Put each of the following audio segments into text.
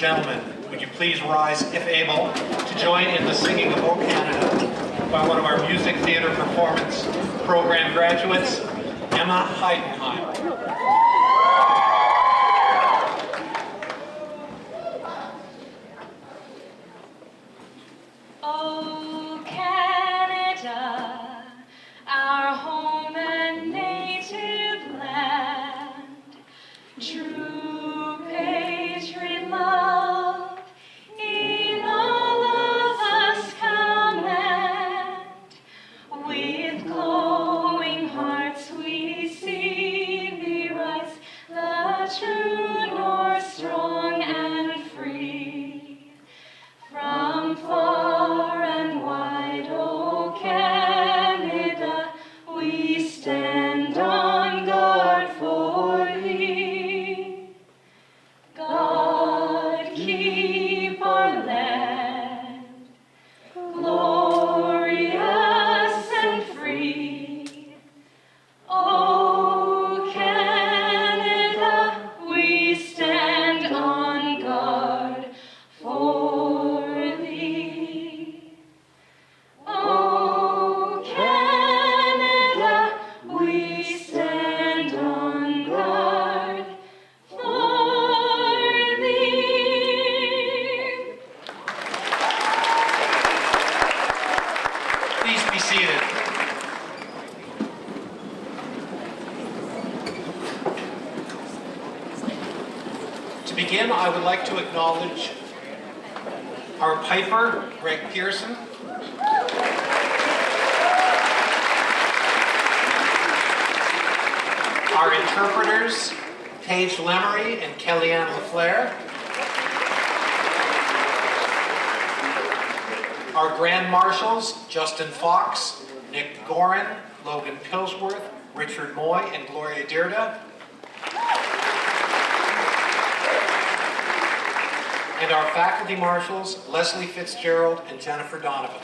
gentlemen, would you please rise, if able, to join in the singing of O Canada by one of our music theater performance program graduates, Emma Heidenheim. Oh, Canada, our home and native land, true patriot love in all of us command. With glowing hearts we see thee rise, the true North, strong and free. From far and wide, O Canada, we stand on guard for thee. God keep our land glorious and free. O Canada, we stand on guard for thee. O Canada, we stand on guard for thee. Please be seated. To begin, I would like to acknowledge our piper, Greg Pearson, our interpreters, Paige Lemery and Kellyanne LaFleur, our Grand Marshals, Justin Fox, Nick Gorin, Logan Pillsworth, Richard Moy, and Gloria Dearda, and our faculty marshals, Leslie Fitzgerald and Jennifer Donovan.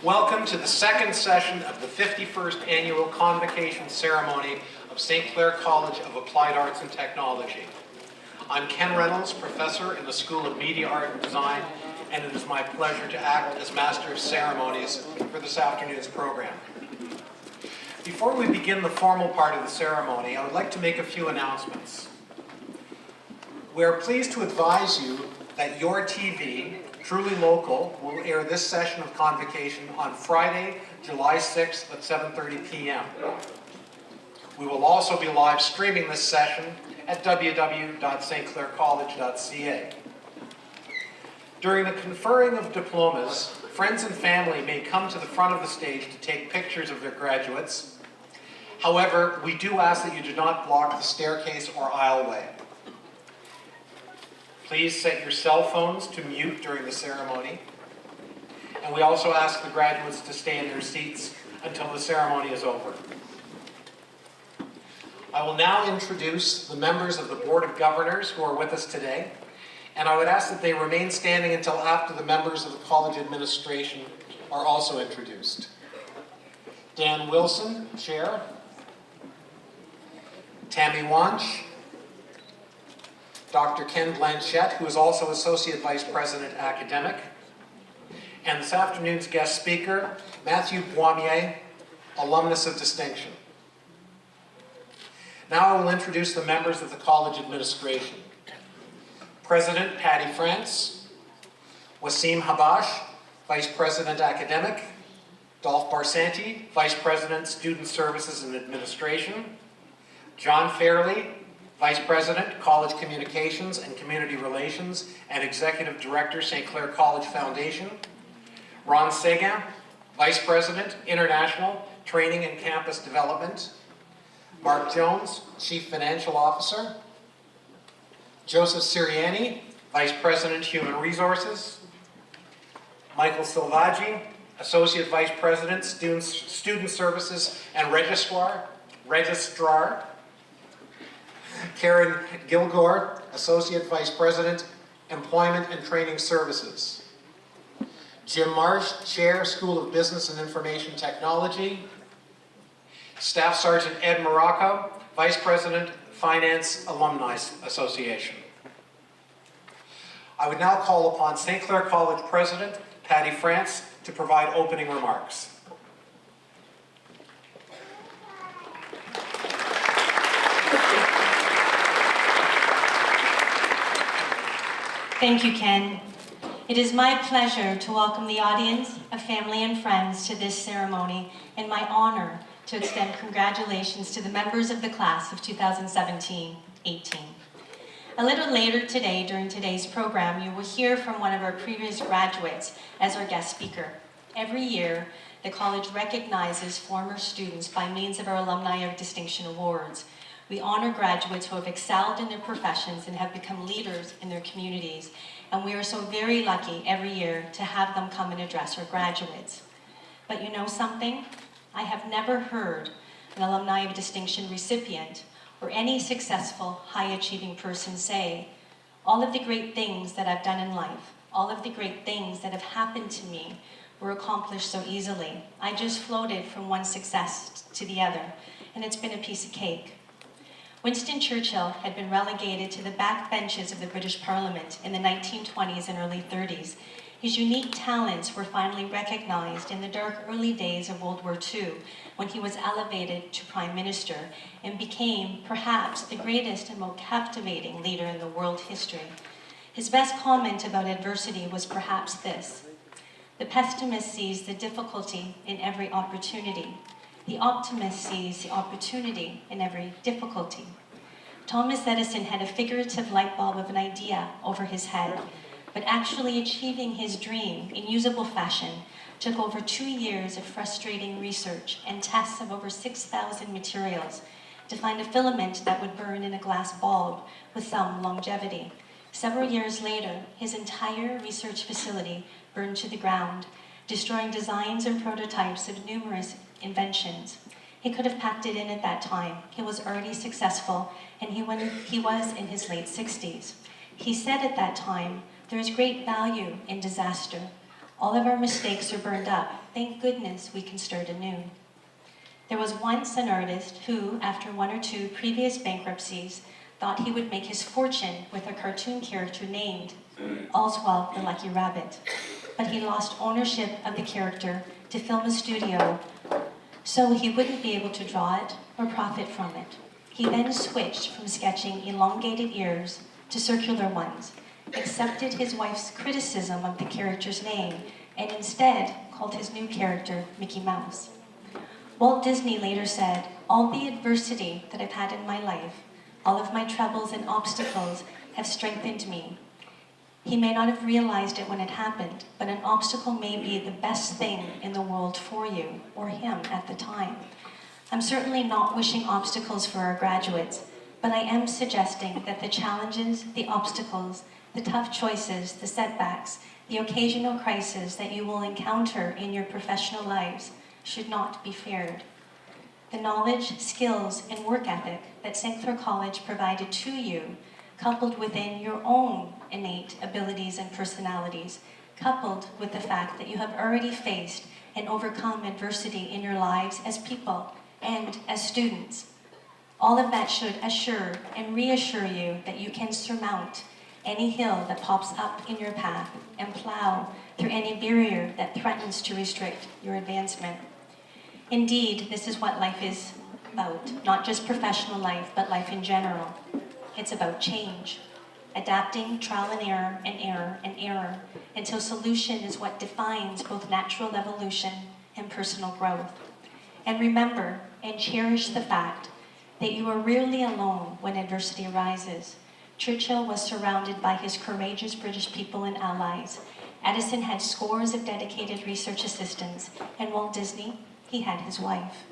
Welcome to the second session of the 51st Annual Convocation Ceremony of St. Clair College of Applied Arts and Technology. I'm Ken Reynolds, professor in the School of Media Art and Design, and it is my pleasure to act as Master of Ceremonies for this afternoon's program. Before we begin the formal part of the ceremony, I would like to make a few announcements. We are pleased to advise you that your TV, Truly Local, will air this session of Convocation on Friday, July 6th at 7:30 p.m. We will also be live streaming this session at www.stclaircollege.ca. During the conferring of diplomas, friends and family may come to the front of the stage to take pictures of their graduates. However, we do ask that you do not block the staircase or aisleway. Please set your cell phones to mute during the ceremony. And we also ask the graduates to stay in their seats until the ceremony is over. I will now introduce the members of the Board of Governors who are with us today, and I would ask that they remain standing until after the members of the college administration are also introduced. Dan Wilson, Chair. Tammy Wanch. Dr. Ken Blanchette, who is also Associate Vice President Academic. And this afternoon's guest speaker, Matthew Boimier, alumnus of distinction. Now I will introduce the members of the college administration. President Patty France, Wasim Habash, Vice President Academic, Dolph Barsanti, Vice President Student Services and Administration, John Fairley, Vice President, College Communications and Community Relations and Executive Director, St. Clair College Foundation, Ron Seguin, Vice President, International Training and Campus Development, Mark Jones, Chief Financial Officer, Joseph Siriani, Vice President, Human Resources, Michael Silvaggi, Associate Vice President, Student Services and Registrar, Karen Gilgore, Associate Vice President, Employment and Training Services, Jim Marsh, Chair, School of Business and Information Technology, Staff Sergeant Ed Morocco, Vice President, Finance Alumni Association. I would now call upon St. Clair College President, Patty France, to provide opening remarks. Thank you, Ken. It is my pleasure to welcome the audience of family and friends to this ceremony, and my honor to extend congratulations to the members of the class of 2017-18. A little later today, during today's program, you will hear from one of our previous graduates as our guest speaker. Every year, the college recognizes former students by means of our Alumni of Distinction Awards. We honor graduates who have excelled in their professions and have become leaders in their communities, and we are so very lucky every year to have them come and address our graduates. But you know something? I have never heard an Alumni of Distinction recipient or any successful, high-achieving person say, all of the great things that I've done in life, all of the great things that have happened to me were accomplished so easily. I just floated from one success to the other, and it's been a piece of cake. Winston Churchill had been relegated to the back benches of the British Parliament in the 1920s and early 30s. His unique talents were finally recognized in the dark early days of World War II, when he was elevated to Prime Minister and became perhaps the greatest and most captivating leader in the world history. His best comment about adversity was perhaps this: the pessimist sees the difficulty in every opportunity. The optimist sees the opportunity in every difficulty. Thomas Edison had a figurative light bulb of an idea over his head, but actually achieving his dream in usable fashion took over 2 years of frustrating research and tests of over 6,000 materials to find a filament that would burn in a glass bulb with some longevity. Several years later, his entire research facility burned to the ground, destroying designs and prototypes of numerous inventions. He could have packed it in at that time. He was already successful, and he was in his late 60s. He said at that time, "There is great value in disaster. All of our mistakes are burned up. Thank goodness we can start anew." There was once an artist who, after 1 or 2 previous bankruptcies, thought he would make his fortune with a cartoon character named Oswald the Lucky Rabbit. But he lost ownership of the character to film a studio, so he wouldn't be able to draw it or profit from it. He then switched from sketching elongated ears to circular ones, accepted his wife's criticism of the character's name, and instead called his new character Mickey Mouse. Walt Disney later said, "All the adversity that I've had in my life, all of my troubles and obstacles have strengthened me." He may not have realized it when it happened, but an obstacle may be the best thing in the world for you, or him at the time. I'm certainly not wishing obstacles for our graduates, but I am suggesting that the challenges, the obstacles, the tough choices, the setbacks, the occasional crises that you will encounter in your professional lives should not be feared. The knowledge, skills, and work ethic that St. Clair College provided to you, coupled within your own innate abilities and personalities, coupled with the fact that you have already faced and overcome adversity in your lives as people and as students. All of that should assure and reassure you that you can surmount any hill that pops up in your path and plow through any barrier that threatens to restrict your advancement. Indeed, this is what life is about, not just professional life, but life in general. It's about change, adapting, trial and error, until solution is what defines both natural evolution and personal growth. And remember and cherish the fact that you are rarely alone when adversity arises. Churchill was surrounded by his courageous British people and allies. Edison had scores of dedicated research assistants, and Walt Disney, he had his wife.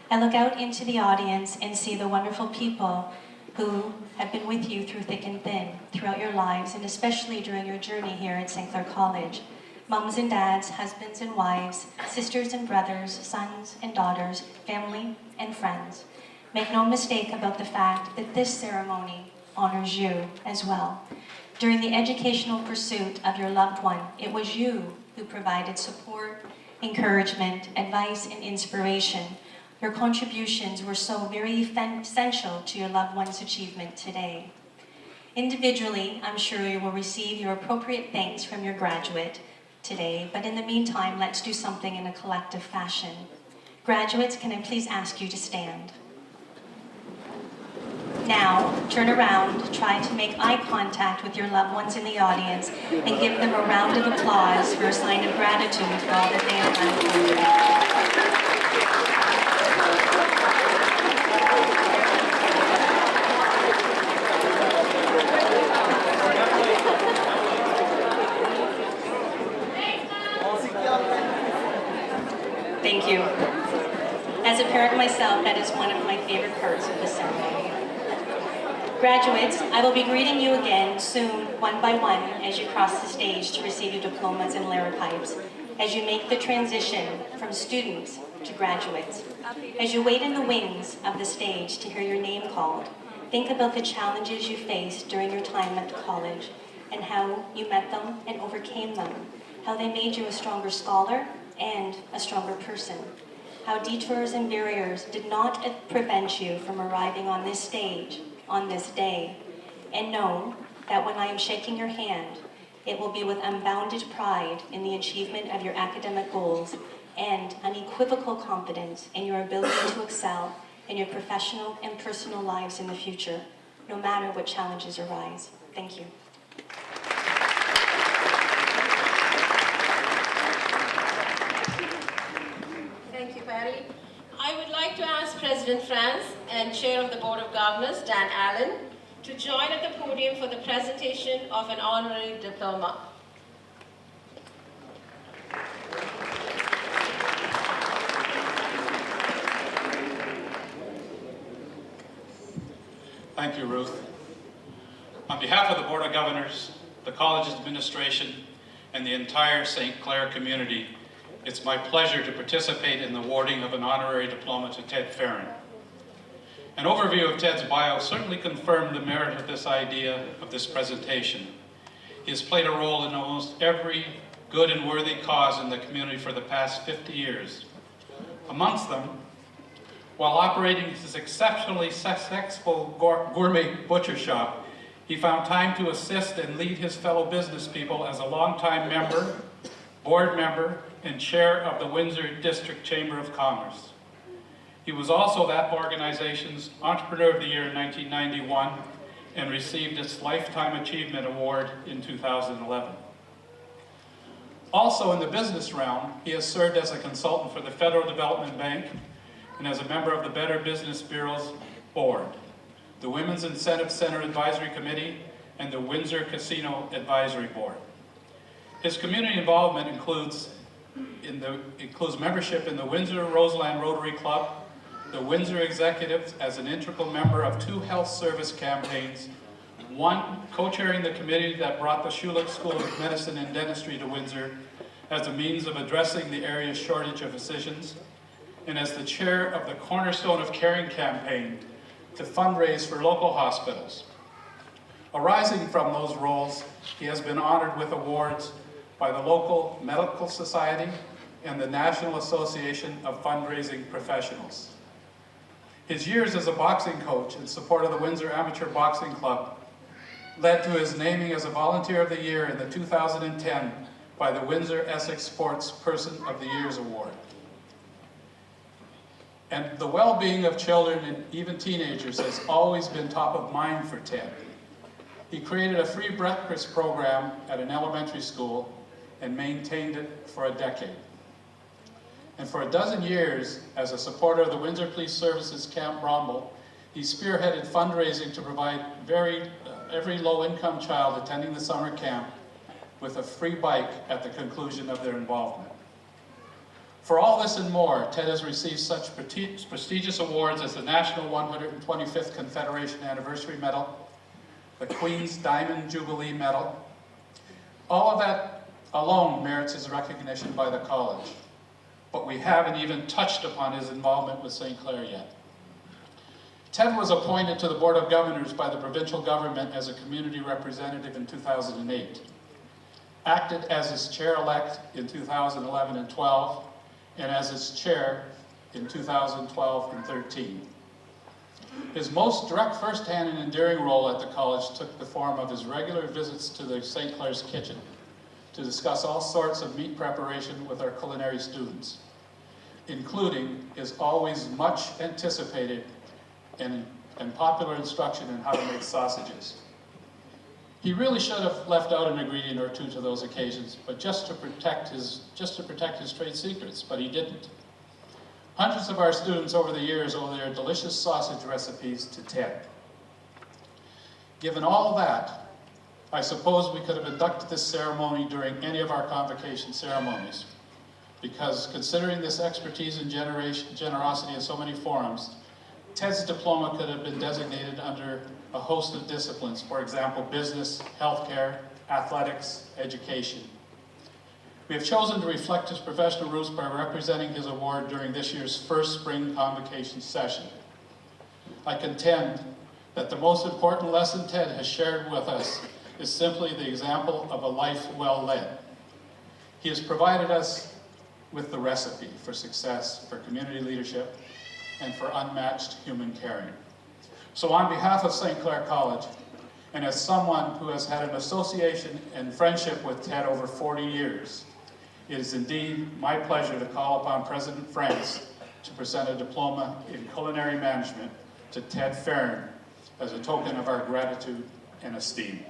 I look out into the audience and see the wonderful people who have been with you through thick and thin throughout your lives, and especially during your journey here at St. Clair College. Mums and dads, husbands and wives, sisters and brothers, sons and daughters, family and friends. Make no mistake about the fact that this ceremony honors you as well. During the educational pursuit of your loved one, it was you who provided support, encouragement, advice, and inspiration. Your contributions were so very essential to your loved one's achievement today. Individually, I'm sure you will receive your appropriate thanks from your graduate today, but in the meantime, let's do something in a collective fashion. Graduates, can I please ask you to stand? Now, turn around, try to make eye contact with your loved ones in the audience, and give them a round of applause for a sign of gratitude for all that they have done for you. Thank you. As a parent myself, that is one of my favorite parts of the ceremony. Graduates, I will be greeting you again soon, one by one, as you cross the stage to receive your diplomas and liripipes, as you make the transition from students to graduates. As you wait in the wings of the stage to hear your name called, think about the challenges you faced during your time at college and how you met them and overcame them, how they made you a stronger scholar and a stronger person, how detours and barriers did not prevent you from arriving on this stage on this day, and know that when I am shaking your hand, it will be with unbounded pride in the achievement of your academic goals and unequivocal confidence in your ability to excel in your professional and personal lives in the future, no matter what challenges arise. Thank you. Thank you, Patty. I would like to ask President France and Chair of the Board of Governors, Dan Allen, to join at the podium for the presentation of an honorary diploma. Thank you, Ruth. On behalf of the Board of Governors, the College's administration, and the entire St. Clair community, it's my pleasure to participate in the awarding of an honorary diploma to Ted Farron. An overview of Ted's bio certainly confirmed the merit of this idea of this presentation. He has played a role in almost every good and worthy cause in the community for the past 50 years. Amongst them, while operating his exceptionally successful gourmet butcher shop, he found time to assist and lead his fellow business people as a longtime member, board member, and chair of the Windsor District Chamber of Commerce. He was also that organization's Entrepreneur of the Year in 1991 and received its Lifetime Achievement Award in 2011. Also in the business realm, he has served as a consultant for the Federal Development Bank and as a member of the Better Business Bureau's board, the Women's Incentive Center Advisory Committee, and the Windsor Casino Advisory Board. His community involvement includes membership in the Windsor Roseland Rotary Club, the Windsor Executives as an integral member of 2 health service campaigns, one co-chairing the committee that brought the Schulich School of Medicine and Dentistry to Windsor as a means of addressing the area's shortage of physicians, and as the chair of the Cornerstone of Caring campaign to fundraise for local hospitals. Arising from those roles, he has been honored with awards by the local Medical Society and the National Association of Fundraising Professionals. His years as a boxing coach in support of the Windsor Amateur Boxing Club led to his naming as a Volunteer of the Year in the 2010 by the Windsor Essex Sports Person of the Year's Award. And the well-being of children and even teenagers has always been top of mind for Ted. He created a free breakfast program at an elementary school and maintained it for a decade. And for a dozen years, as a supporter of the Windsor Police Services Camp Bromwell, he spearheaded fundraising to provide every low-income child attending the summer camp with a free bike at the conclusion of their involvement. For all this and more, Ted has received such prestigious awards as the National 125th Confederation Anniversary Medal, the Queen's Diamond Jubilee Medal. All of that alone merits his recognition by the college, but we haven't even touched upon his involvement with St. Clair yet. Ted was appointed to the Board of Governors by the provincial government as a community representative in 2008, acted as its chair-elect in 2011 and 12, and as its chair in 2012 and 13. His most direct first-hand and endearing role at the college took the form of his regular visits to the St. Clair's kitchen to discuss all sorts of meat preparation with our culinary students, including his always much anticipated and popular instruction in how to make sausages. He really should have left out an ingredient or two to those occasions, but just to protect his trade secrets, but he didn't. Hundreds of our students over the years owe their delicious sausage recipes to Ted. Given all that, I suppose we could have inducted this ceremony during any of our convocation ceremonies, because considering this expertise and generosity in so many forums, Ted's diploma could have been designated under a host of disciplines, for example, business, healthcare, athletics, education. We have chosen to reflect his professional roots by representing his award during this year's first spring convocation session. I contend that the most important lesson Ted has shared with us is simply the example of a life well led. He has provided us with the recipe for success, for community leadership, and for unmatched human caring. So on behalf of St. Clair College, and as someone who has had an association and friendship with Ted over 40 years, it is indeed my pleasure to call upon President France to present a diploma in culinary management to Ted Farron as a token of our gratitude and esteem.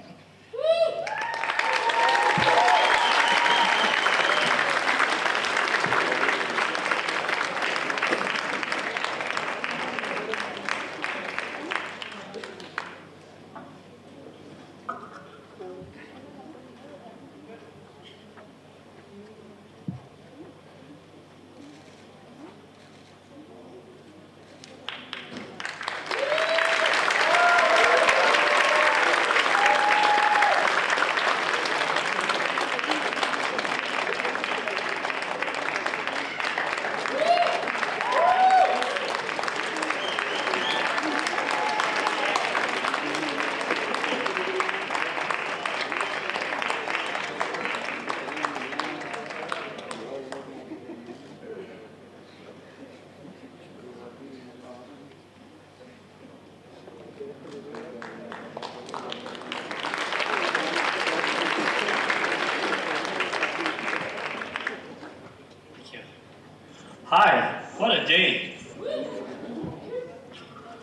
Hi, what a day.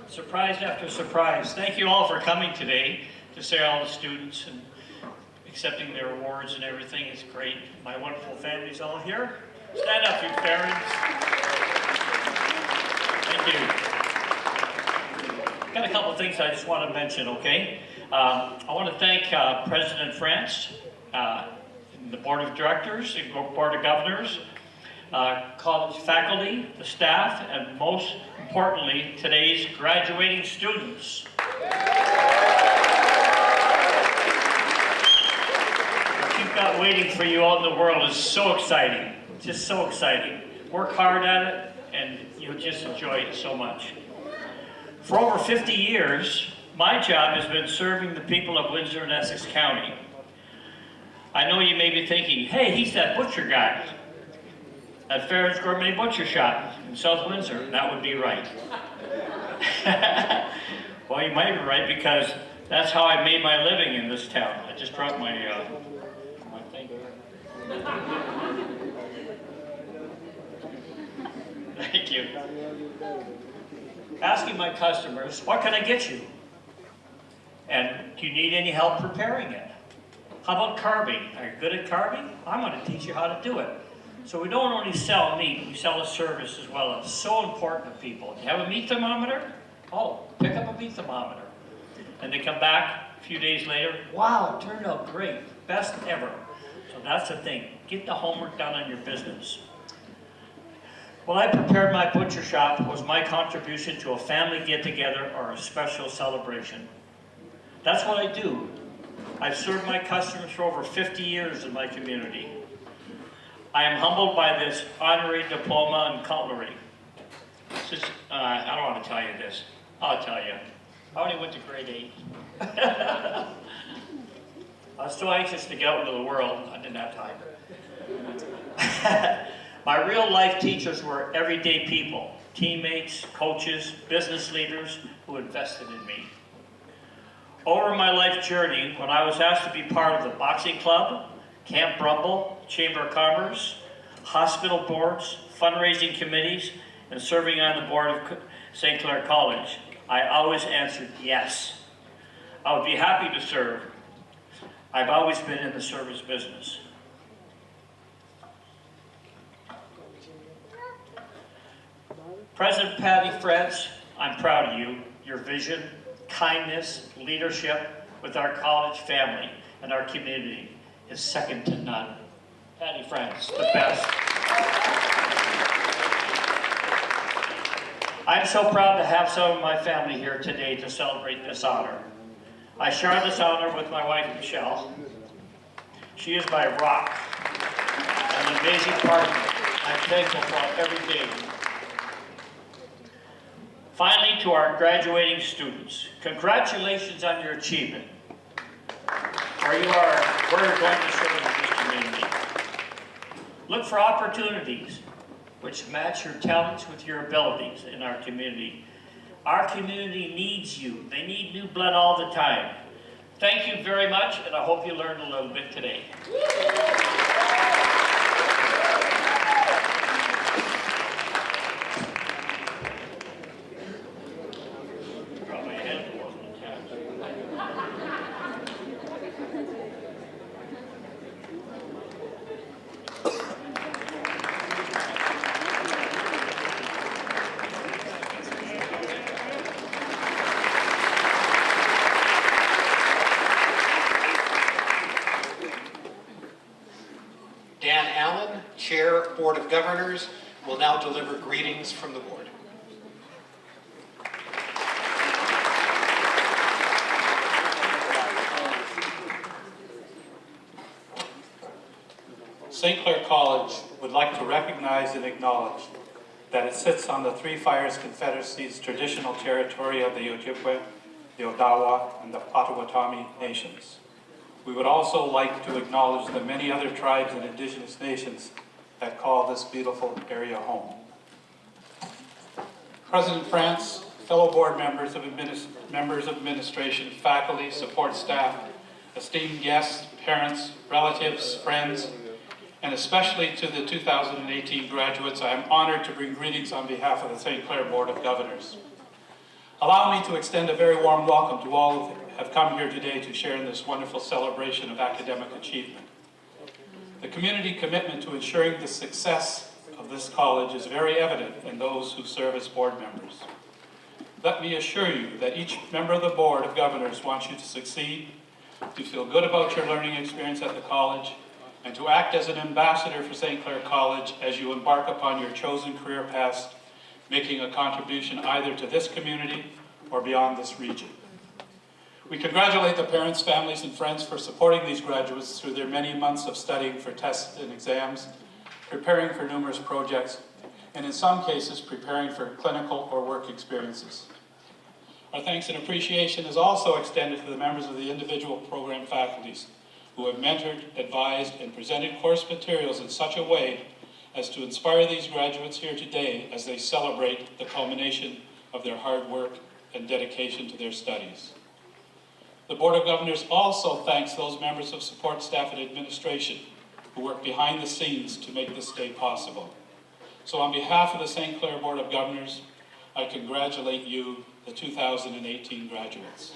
Surprise after surprise. Thank you all for coming today to say all the students and accepting their awards and everything. It's great. My wonderful family's all here. Stand up, you parents. Thank you. Got a couple of things I just want to mention, okay? I want to thank President France, the Board of Directors, the Board of Governors, college faculty, the staff, and most importantly, today's graduating students. What you've got waiting for you out in the world is so exciting, just so exciting. Work hard at it, and you'll just enjoy it so much. For over 50 years, my job has been serving the people of Windsor and Essex County. I know you may be thinking, hey, he's that butcher guy at Farron's Gourmet Butcher Shop in South Windsor. That would be right. Well, you might be right, because that's how I made my living in this town. I just dropped my thing. Thank you. Asking my customers, what can I get you? And do you need any help preparing it? How about carving? Are you good at carving? I'm going to teach you how to do it. So we don't only sell meat, we sell a service as well. It's so important to people. Do you have a meat thermometer? Oh, pick up a meat thermometer. And they come back a few days later, wow, it turned out great, best ever. So that's the thing, get the homework done on your business. Well, I prepared my butcher shop was my contribution to a family get-together or a special celebration. That's what I do. I've served my customers for over 50 years in my community. I am humbled by this honorary diploma in cutlery. I don't want to tell you this. I'll tell you. I only went to grade 8. I was so anxious to get out into the world, I didn't have time. My real life teachers were everyday people, teammates, coaches, business leaders who invested in me. Over my life journey, when I was asked to be part of the boxing club, Camp Brumble, Chamber of Commerce, hospital boards, fundraising committees, and serving on the board of St. Clair College, I always answered yes. I would be happy to serve. I've always been in the service business. President Patty France, I'm proud of you. Your vision, kindness, leadership with our college family and our community is second to none. Patty France, the best. I'm so proud to have some of my family here today to celebrate this honor. I share this honor with my wife, Michelle. She is my rock, an amazing partner. I'm thankful for her every day. Finally, to our graduating students, congratulations on your achievement. Where you're going to serve in this community. Look for opportunities which match your talents with your abilities in our community. Our community needs you. They need new blood all the time. Thank you very much, and I hope you learned a little bit today. Probably a handful of them. Dan Allen, Chair, Board of Governors, will now deliver greetings from the board. St. Clair College would like to recognize and acknowledge that it sits on the Three Fires Confederacy's traditional territory of the Ojibwe, the Odawa, and the Potawatomi nations. We would also like to acknowledge the many other tribes and indigenous nations that call this beautiful area home. President France, fellow board members of administration, faculty, support staff, esteemed guests, parents, relatives, friends, and especially to the 2018 graduates, I am honored to bring greetings on behalf of the St. Clair Board of Governors. Allow me to extend a very warm welcome to all who have come here today to share in this wonderful celebration of academic achievement. The community commitment to ensuring the success of this college is very evident in those who serve as board members. Let me assure you that each member of the Board of Governors wants you to succeed, to feel good about your learning experience at the college, and to act as an ambassador for St. Clair College as you embark upon your chosen career paths, making a contribution either to this community or beyond this region. We congratulate the parents, families, and friends for supporting these graduates through their many months of studying for tests and exams, preparing for numerous projects, and in some cases, preparing for clinical or work experiences. Our thanks and appreciation is also extended to the members of the individual program faculties who have mentored, advised, and presented course materials in such a way as to inspire these graduates here today as they celebrate the culmination of their hard work and dedication to their studies. The Board of Governors also thanks those members of support staff and administration who work behind the scenes to make this day possible. So on behalf of the St. Clair Board of Governors, I congratulate you, the 2018 graduates.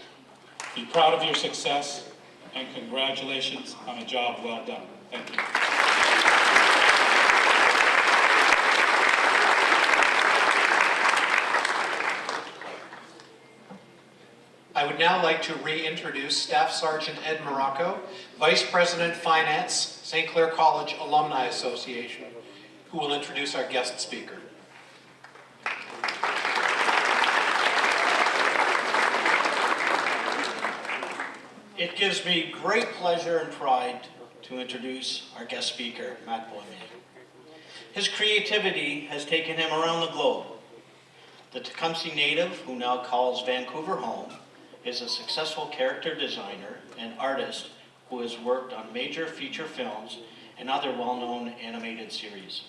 Be proud of your success and congratulations on a job well done. Thank you. I would now like to reintroduce Staff Sergeant Ed Morocco, Vice President Finance, St. Clair College Alumni Association, who will introduce our guest speaker. It gives me great pleasure and pride to introduce our guest speaker, Matt Boimé. His creativity has taken him around the globe. The Tecumseh native, who now calls Vancouver home, is a successful character designer and artist who has worked on major feature films and other well-known animated series.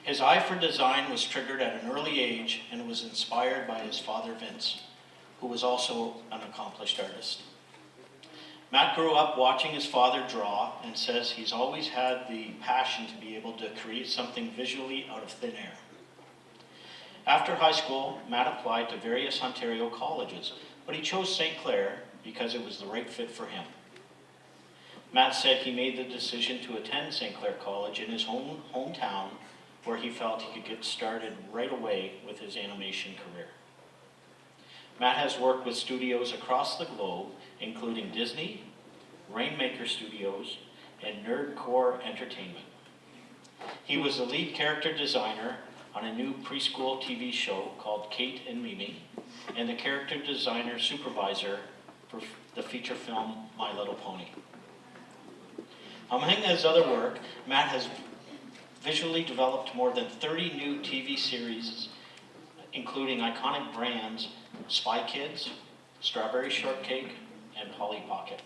His eye for design was triggered at an early age and was inspired by his father Vince, who was also an accomplished artist. Matt grew up watching his father draw and says he's always had the passion to be able to create something visually out of thin air. After high school, Matt applied to various Ontario colleges, but he chose St. Clair because it was the right fit for him. Matt said he made the decision to attend St. Clair College in his hometown, where he felt he could get started right away with his animation career. Matt has worked with studios across the globe, including Disney, Rainmaker Studios, and Nerdcore Entertainment. He was the lead character designer on a new preschool TV show called Kate and Mimi, and the character designer supervisor for the feature film My Little Pony. Among his other work, Matt has visually developed more than 30 new TV series, including iconic brands Spy Kids, Strawberry Shortcake, and Polly Pocket.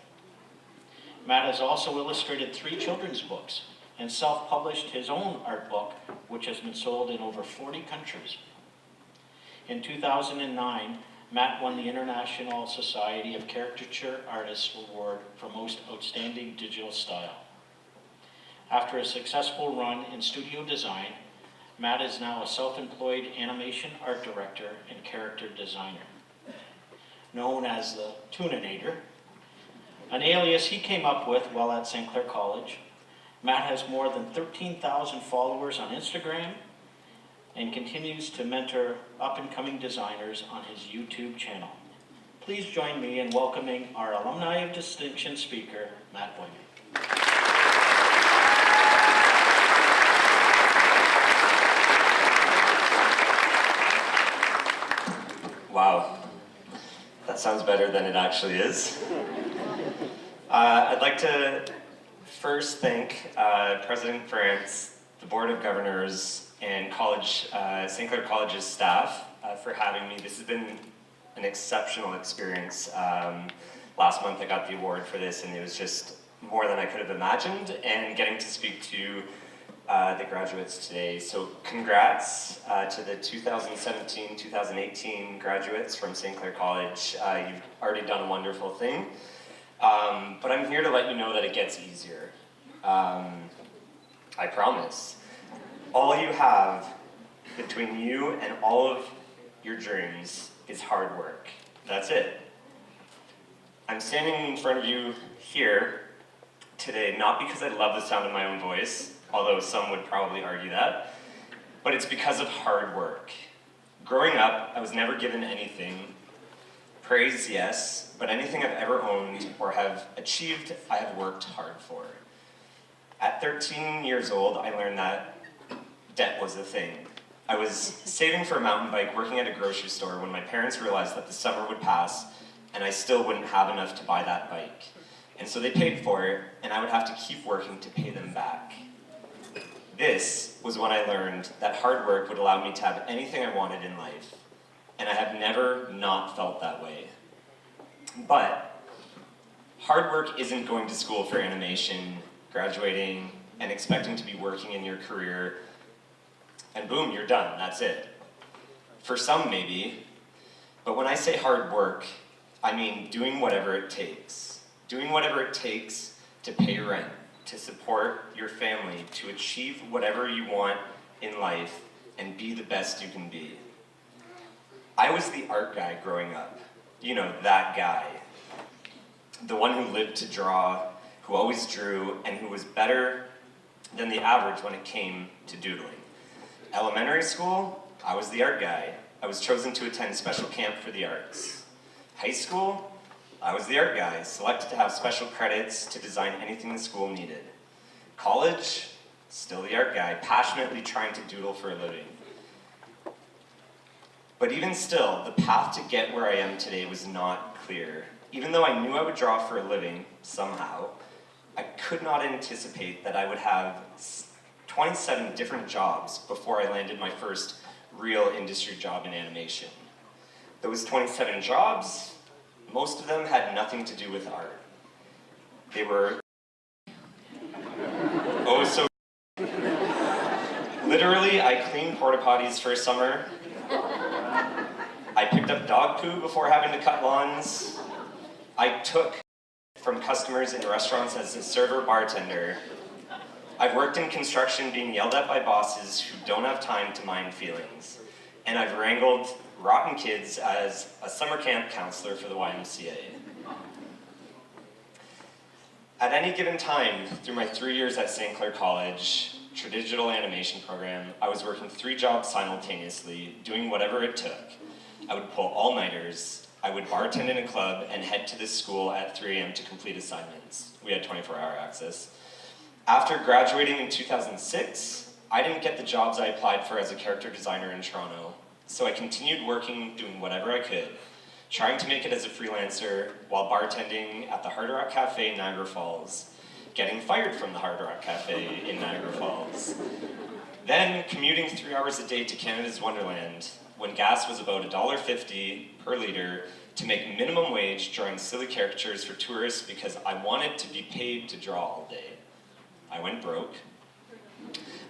Matt has also illustrated 3 children's books and self-published his own art book, which has been sold in over 40 countries. In 2009, Matt won the International Society of Caricature Artists Award for Most Outstanding Digital Style. After a successful run in studio design, Matt is now a self-employed animation art director and character designer. Known as the Tuninator, an alias he came up with while at St. Clair College, Matt has more than 13,000 followers on Instagram and continues to mentor up-and-coming designers on his YouTube channel. Please join me in welcoming our Alumni of Distinction speaker, Matt Boyman. Wow, that sounds better than it actually is. I'd like to first thank President France, the Board of Governors, and St. Clair College's staff for having me. This has been an exceptional experience. Last month I got the award for this, and it was just more than I could have imagined, and getting to speak to the graduates today. So congrats to the 2017-2018 graduates from St. Clair College. You've already done a wonderful thing, but I'm here to let you know that it gets easier. I promise. All you have between you and all of your dreams is hard work. That's it. I'm standing in front of you here today not because I love the sound of my own voice, although some would probably argue that, but it's because of hard work. Growing up, I was never given anything. Praise, yes, but anything I've ever owned or have achieved, I have worked hard for. At 13 years old, I learned that debt was a thing. I was saving for a mountain bike, working at a grocery store when my parents realized that the summer would pass and I still wouldn't have enough to buy that bike. And so they paid for it, and I would have to keep working to pay them back. This was when I learned that hard work would allow me to have anything I wanted in life, and I have never not felt that way. But hard work isn't going to school for animation, graduating, and expecting to be working in your career, and boom, you're done, that's it. For some, maybe, but when I say hard work, I mean doing whatever it takes. Doing whatever it takes to pay rent, to support your family, to achieve whatever you want in life, and be the best you can be. I was the art guy growing up. You know, that guy. The one who lived to draw, who always drew, and who was better than the average when it came to doodling. Elementary school, I was the art guy. I was chosen to attend special camp for the arts. High school, I was the art guy, selected to have special credits to design anything the school needed. College, still the art guy, passionately trying to doodle for a living. But even still, the path to get where I am today was not clear. Even though I knew I would draw for a living, somehow, I could not anticipate that I would have 27 different jobs before I landed my first real industry job in animation. Those 27 jobs, most of them had nothing to do with art. They were oh so Literally, I cleaned porta potties for a summer. I picked up dog poo before having to cut lawns. I took from customers in restaurants as a server bartender. I've worked in construction being yelled at by bosses who don't have time to mind feelings. And I've wrangled rotten kids as a summer camp counselor for the YMCA. At any given time, through my 3 years at St. Clair College, digital animation program, I was working 3 jobs simultaneously, doing whatever it took. I would pull all-nighters, I would bartend in a club, and head to this school at 3 a.m. to complete assignments. We had 24-hour access. After graduating in 2006, I didn't get the jobs I applied for as a character designer in Toronto, so I continued working, doing whatever I could, trying to make it as a freelancer while bartending at the Hard Rock Cafe in Niagara Falls, getting fired from the Hard Rock Cafe in Niagara Falls, then commuting 3 hours a day to Canada's Wonderland when gas was about $1.50 per liter to make minimum wage drawing silly caricatures for tourists because I wanted to be paid to draw all day. I went broke.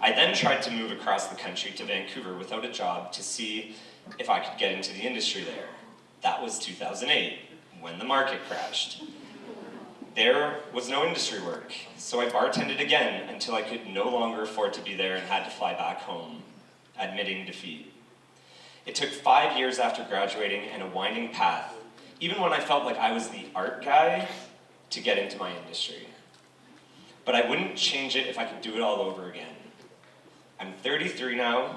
I then tried to move across the country to Vancouver without a job to see if I could get into the industry there. That was 2008, when the market crashed. There was no industry work, so I bartended again until I could no longer afford to be there and had to fly back home, admitting defeat. It took 5 years after graduating and a winding path, even when I felt like I was the art guy, to get into my industry. But I wouldn't change it if I could do it all over again. I'm 33 now.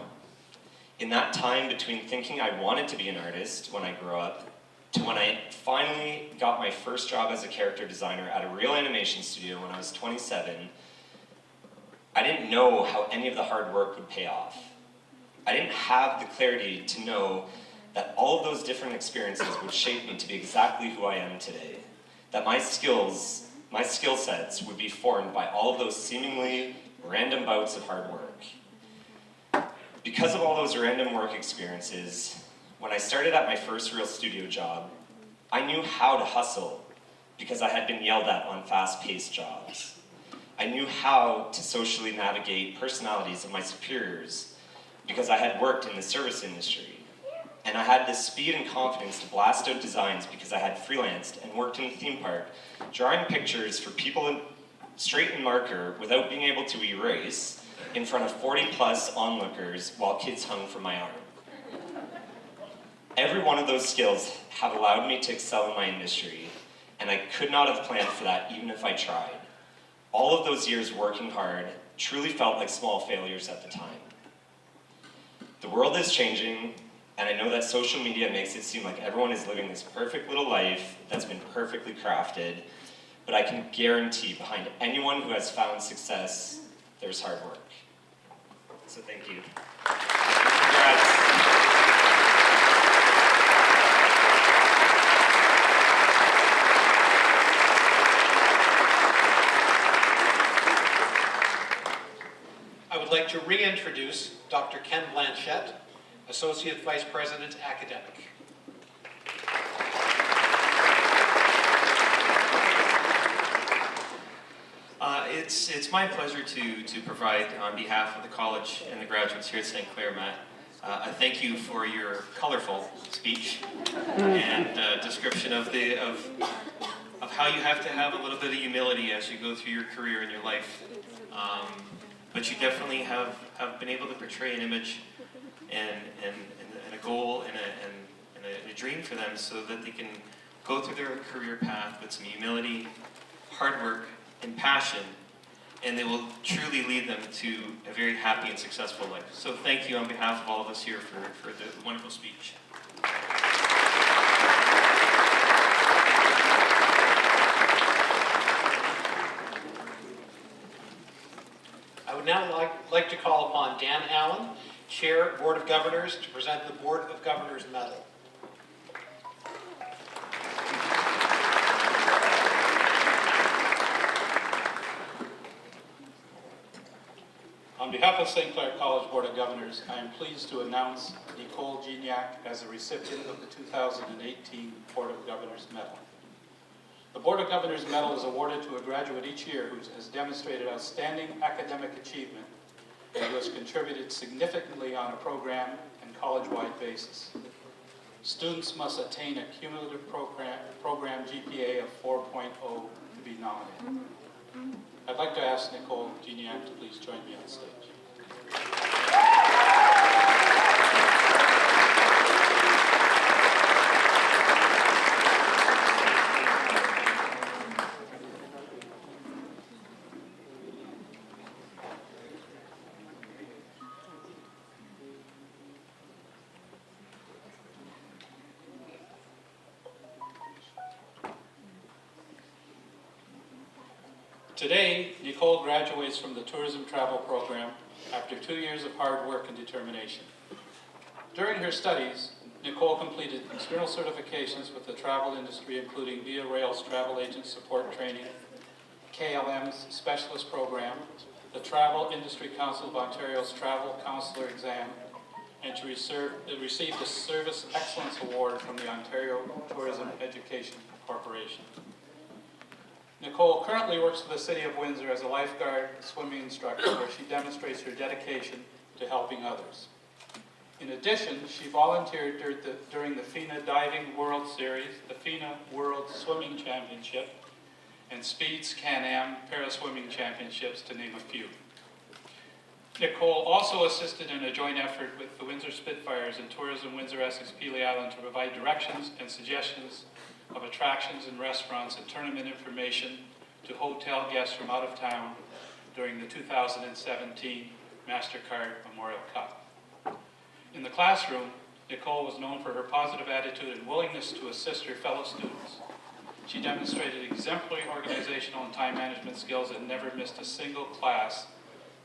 In that time between thinking I wanted to be an artist when I grew up, to when I finally got my first job as a character designer at a real animation studio when I was 27, I didn't know how any of the hard work would pay off. I didn't have the clarity to know that all of those different experiences would shape me to be exactly who I am today. That my skill sets would be formed by all of those seemingly random bouts of hard work. Because of all those random work experiences, when I started at my first real studio job, I knew how to hustle because I had been yelled at on fast-paced jobs. I knew how to socially navigate personalities of my superiors because I had worked in the service industry. And I had the speed and confidence to blast out designs because I had freelanced and worked in a theme park, drawing pictures for people in straight and marker without being able to erase in front of 40+ onlookers while kids hung from my arm. Every one of those skills have allowed me to excel in my industry, and I could not have planned for that even if I tried. All of those years working hard truly felt like small failures at the time. The world is changing, and I know that social media makes it seem like everyone is living this perfect little life that's been perfectly crafted, but I can guarantee behind anyone who has found success, there's hard work. So thank you. Congrats. I would like to reintroduce Dr. Ken Blanchette, Associate Vice President, Academic. It's my pleasure to provide on behalf of the college and the graduates here at St. Clair, Matt, a thank you for your colorful speech and description of how you have to have a little bit of humility as you go through your career and your life. But you definitely have been able to portray an image and a goal and a dream for them so that they can go through their career path with some humility, hard work, and passion, and they will truly lead them to a very happy and successful life. So thank you on behalf of all of us here for the wonderful speech. I would now like to call upon Dan Allen, Chair, Board of Governors, to present the Board of Governors Medal. On behalf of St. Clair College Board of Governors, I am pleased to announce Nicole Gignac as a recipient of the 2018 Board of Governors Medal. The Board of Governors Medal is awarded to a graduate each year who has demonstrated outstanding academic achievement and who has contributed significantly on a program and college-wide basis. Students must attain a cumulative program GPA of 4.0 to be nominated. I'd like to ask Nicole Geniak to please join me on stage. Today, Nicole graduates from the Tourism Travel Program after 2 years of hard work and determination. During her studies, Nicole completed external certifications with the travel industry, including Via Rail's Travel Agent Support Training, KLM's Specialist Program, the Travel Industry Council of Ontario's Travel Counselor Exam, and she received a Service Excellence Award from the Ontario Tourism Education Corporation. Nicole currently works for the City of Windsor as a lifeguard swimming instructor, where she demonstrates her dedication to helping others. In addition, she volunteered during the FINA Diving World Series, the FINA World Swimming Championship, and Speed's Can-Am Para-Swimming Championships, to name a few. Nicole also assisted in a joint effort with the Windsor Spitfires and Tourism Windsor Essex Pelee Island to provide directions and suggestions of attractions and restaurants and tournament information to hotel guests from out of town during the 2017 MasterCard Memorial Cup. In the classroom, Nicole was known for her positive attitude and willingness to assist her fellow students. She demonstrated exemplary organizational and time management skills and never missed a single class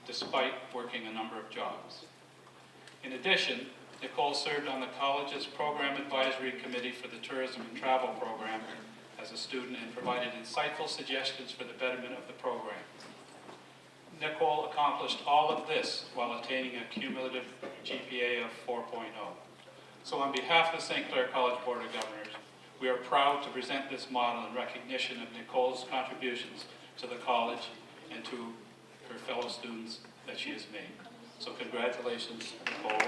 despite working a number of jobs. In addition, Nicole served on the college's Program Advisory Committee for the Tourism and Travel Program as a student and provided insightful suggestions for the betterment of the program. Nicole accomplished all of this while attaining a cumulative GPA of 4.0. So on behalf of the St. Clair College Board of Governors, we are proud to present this model in recognition of Nicole's contributions to the college and to her fellow students that she has made. So congratulations, Nicole.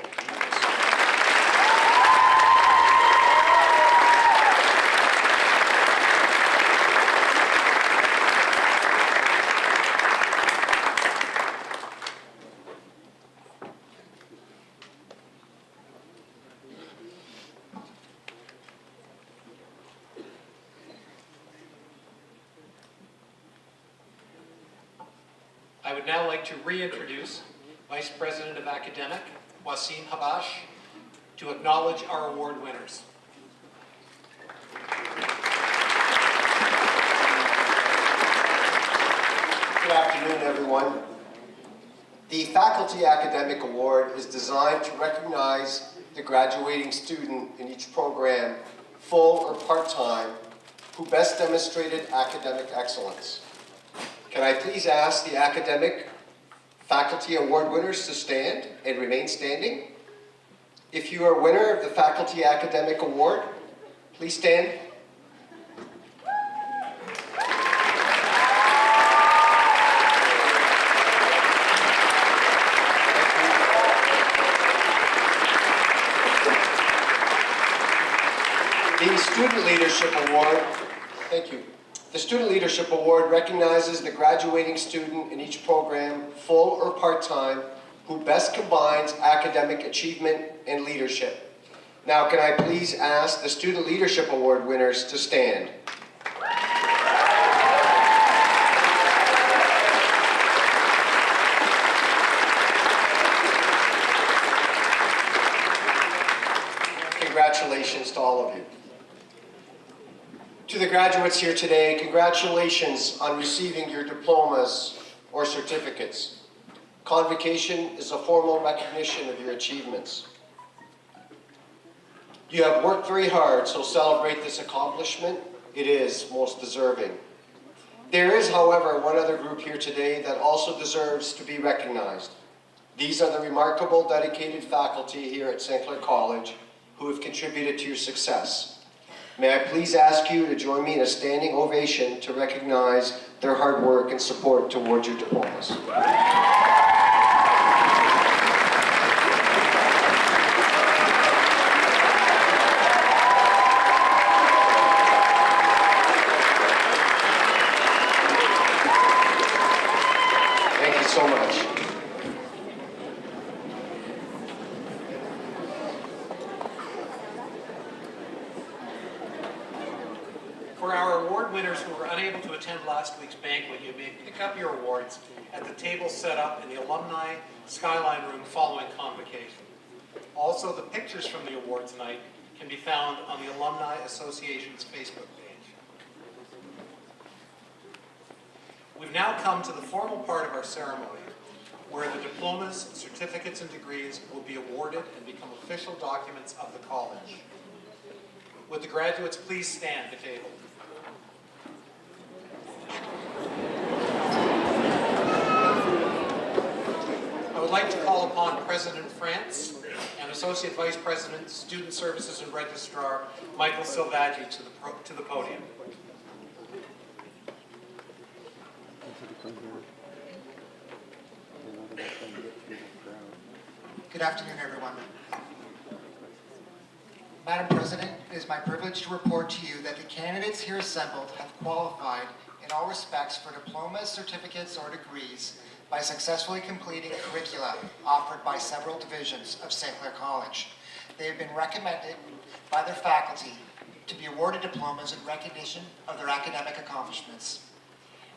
I would now like to reintroduce Vice President of Academic, Wasim Habash, to acknowledge our award winners. Good afternoon, everyone. The Faculty Academic Award is designed to recognize the graduating student in each program, full or part-time, who best demonstrated academic excellence. Can I please ask the Academic Faculty Award winners to stand and remain standing? If you are a winner of the Faculty Academic Award, please stand. The Student Leadership Award, thank you. The Student Leadership Award recognizes the graduating student in each program, full or part-time, who best combines academic achievement and leadership. Now, can I please ask the Student Leadership Award winners to stand? Congratulations to all of you. To the graduates here today, congratulations on receiving your diplomas or certificates. Convocation is a formal recognition of your achievements. You have worked very hard, so celebrate this accomplishment. It is most deserving. There is, however, one other group here today that also deserves to be recognized. These are the remarkable, dedicated faculty here at St. Clair College who have contributed to your success. May I please ask you to join me in a standing ovation to recognize their hard work and support towards your diplomas. who were unable to attend last week's banquet, you may pick up your awards at the table set up in the Alumni Skyline Room following Convocation. Also, the pictures from the awards night can be found on the Alumni Association's Facebook page. We've now come to the formal part of our ceremony, where the diplomas, certificates, and degrees will be awarded and become official documents of the college. Would the graduates please stand at the table? I would like to call upon President France and Associate Vice President, Student Services and Registrar, Michael Silvaggi to the podium. Good afternoon, everyone. Madam President, it is my privilege to report to you that the candidates here assembled have qualified in all respects for diplomas, certificates, or degrees by successfully completing curricula offered by several divisions of St. Clair College. They have been recommended by their faculty to be awarded diplomas in recognition of their academic accomplishments.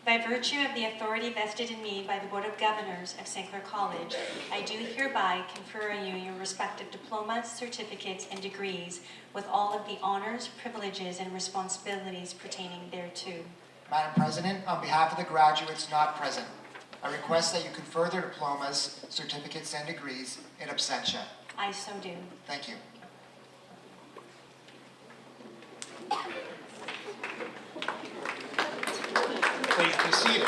By virtue of the authority vested in me by the Board of Governors of St. Clair College, I do hereby confer on you your respective diplomas, certificates, and degrees with all of the honors, privileges, and responsibilities pertaining thereto. Madam President, on behalf of the graduates not present, I request that you confer their diplomas, certificates, and degrees in absentia. I so do. Thank you. Please be seated.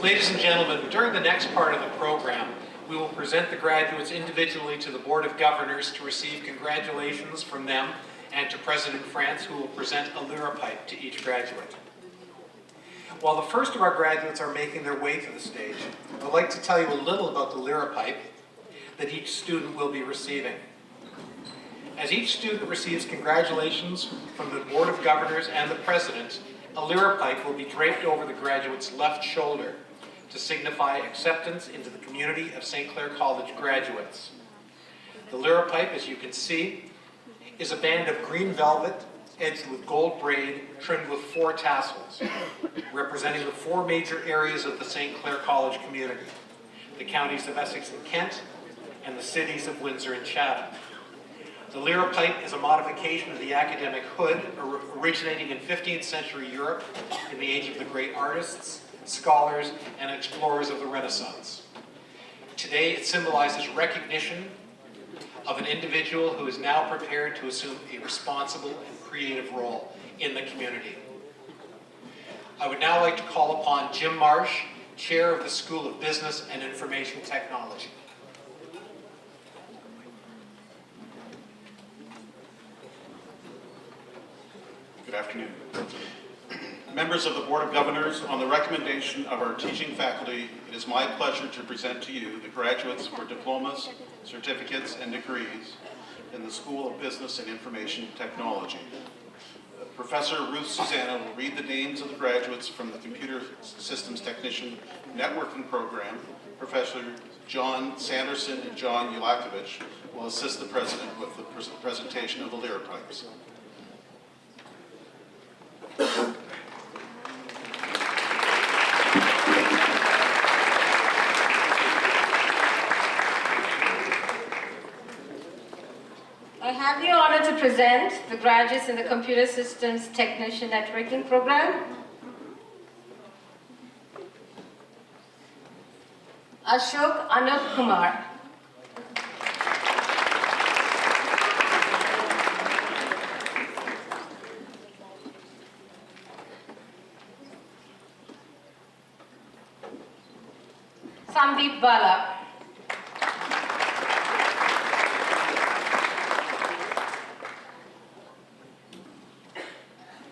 Ladies and gentlemen, during the next part of the program, we will present the graduates individually to the Board of Governors to receive congratulations from them, and to President France, who will present a liripipe to each graduate. While the first of our graduates are making their way to the stage, I'd like to tell you a little about the liripipe that each student will be receiving. As each student receives congratulations from the Board of Governors and the President, a liripipe will be draped over the graduate's left shoulder to signify acceptance into the community of St. Clair College graduates. The liripipe, as you can see, is a band of green velvet edged with gold braid trimmed with 4 tassels, representing the 4 major areas of the St. Clair College community: the counties of Essex and Kent, and the cities of Windsor and Chatham. The liripipe is a modification of the academic hood originating in 15th century Europe in the age of the great artists, scholars, and explorers of the Renaissance. Today, it symbolizes recognition of an individual who is now prepared to assume a responsible and creative role in the community. I would now like to call upon Jim Marsh, Chair of the School of Business and Information Technology. Good afternoon. Members of the Board of Governors, on the recommendation of our teaching faculty, it is my pleasure to present to you the graduates for diplomas, certificates, and degrees in the School of Business and Information Technology. Professor Ruth Susanna will read the names of the graduates from the Computer Systems Technician Networking Program. Professor John Sanderson and John Ulakovich will assist the President with the presentation of the liripipes. I have the honor to present the graduates in the Computer Systems Technician Networking Program. Ashok Anup Kumar. Sandeep Bala.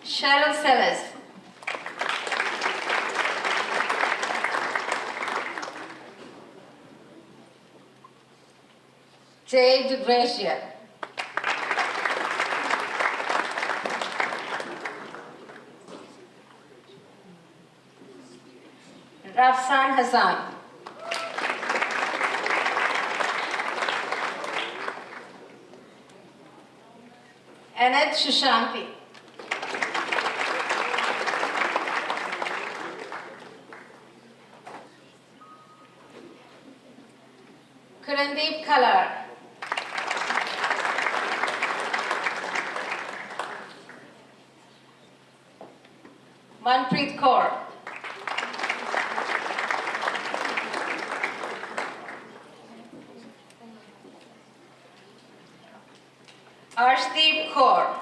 Cheryl Sellers. Jay DeGracia. Rafsan Hassan. Annette Shushampi. Kirandeep Kalar. Manpreet Kaur. Arshdeep Kaur.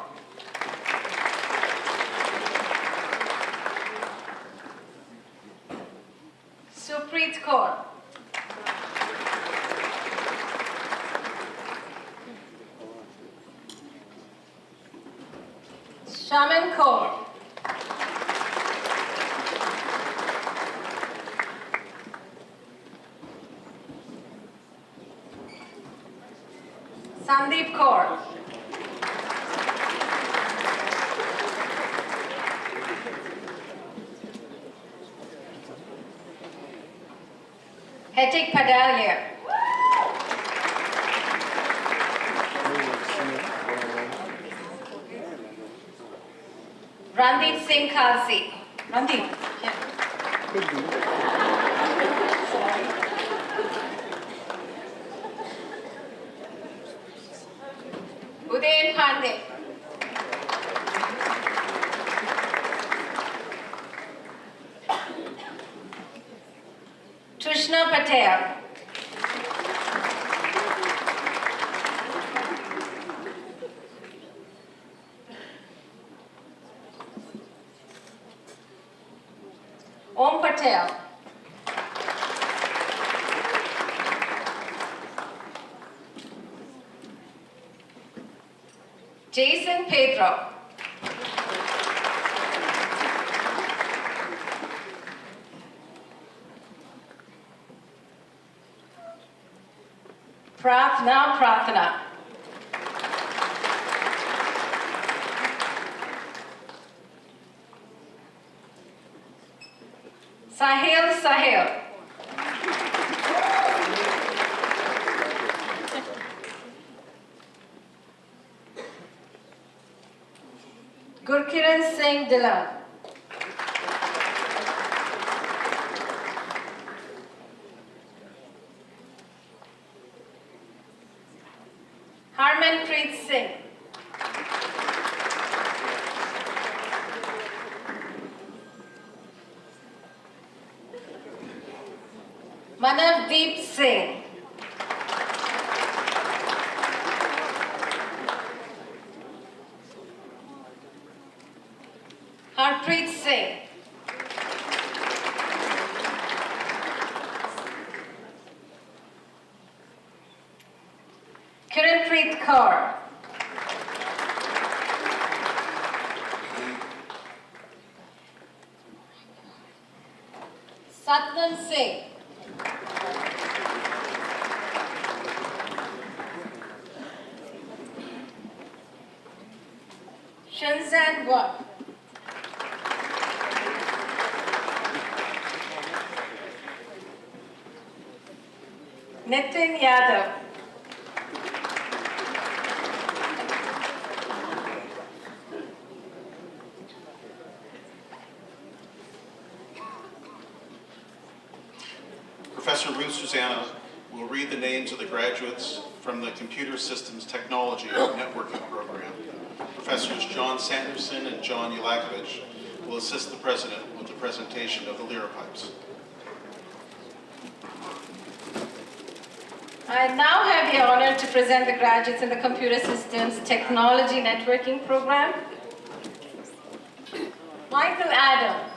Supreet Kaur. Shaman Kaur. Sandeep Kaur. Hetik Padalia. Randeep Singh Khalsi. Randeep. Udayan Pandey. Trishna Patel. Om Patel. Jason Pedro. Prathana. Sahil. Gurkiran Singh Dillon. Harmanpreet Singh. Manavdeep Singh. Harpreet Singh. Kiranpreet Kaur. Satnam Singh. Shenzan Wang. Nitin Yadav. Professor Ruth Susanna will read the names of the graduates from the Computer Systems Technology and Networking program. Professors John Sanderson and John Yulakovich will assist the President with the presentation of the Lyripipes. I now have the honor to present the graduates in the Computer Systems Technology Networking program. Michael Adam.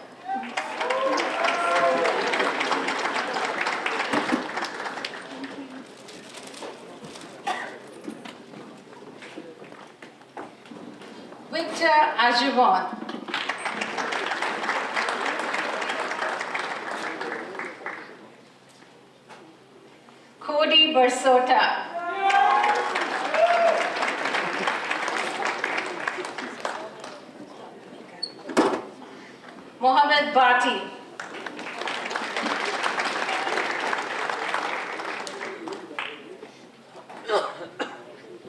Victor Ajuvon. Cody Bersota. Mohammed Bhatti.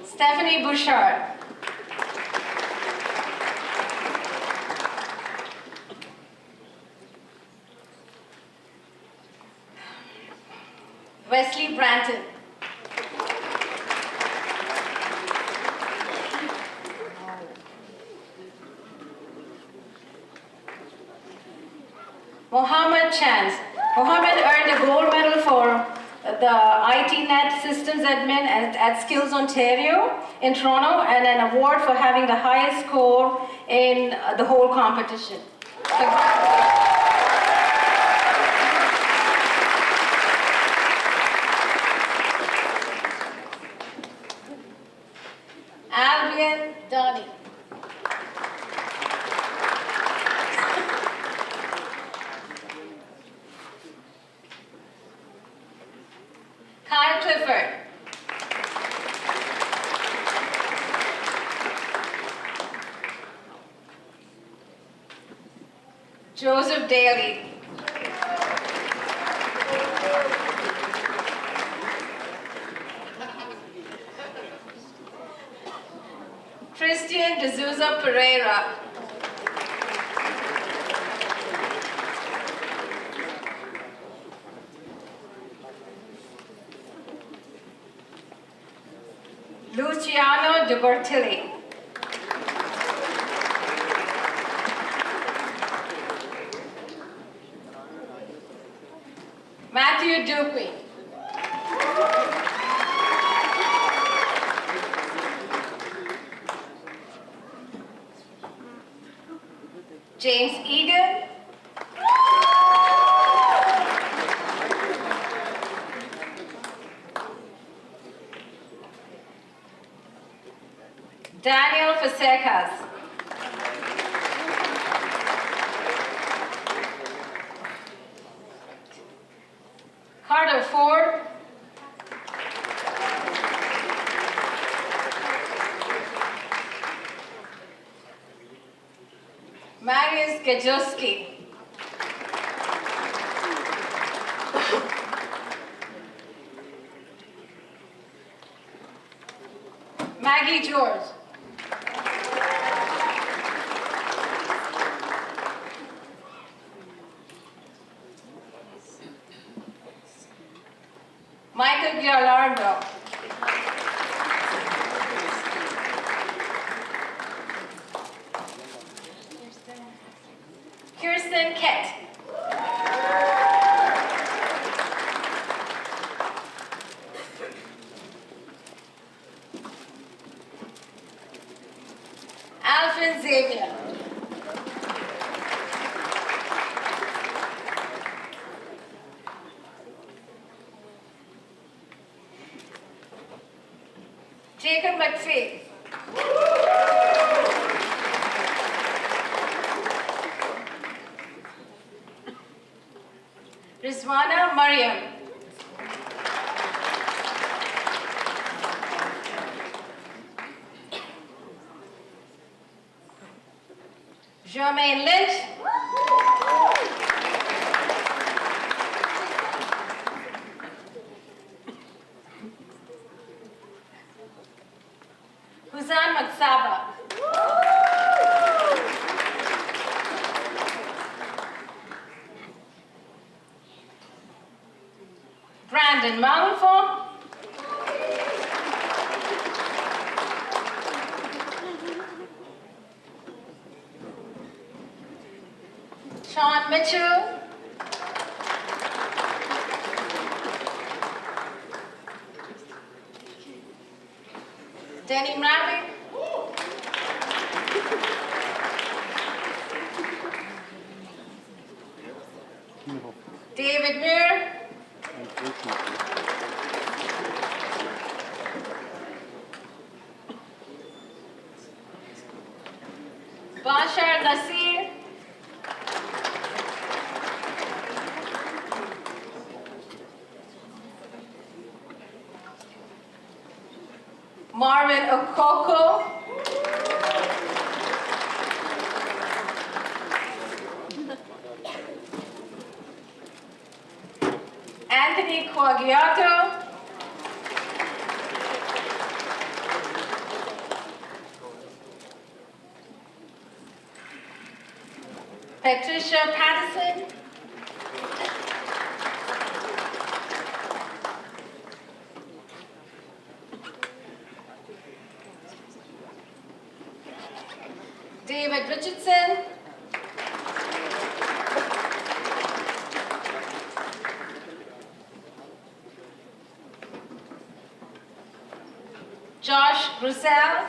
Stephanie Bouchard. Wesley Branton. Mohammed Chance. Mohammed earned a gold medal for the ITNet Systems Admin at Skills Ontario in Toronto and an award for having the highest score in the whole competition. Congratulations. Albion Donnie. Kyle Clifford. Joseph Daly. Christian D'Souza Pereira. Luciano De Bertilli. Matthew Dupuy. James Egan. Daniel Fasecas. Carter Ford. Marius Gajewski. Maggie George. Michael Gialardo. Kirsten Kett. Alvin Xavier. Jacob McPhee. Rizwana Mariam. Jermaine Lynch. Huzan Matsaba. Brandon Malifaux. Sean Mitchell. Denny Mravic. David Muir. Bashar Nasir. Marvin Okoko. Anthony Quagliato. Patricia Patterson. David Richardson. Roussel.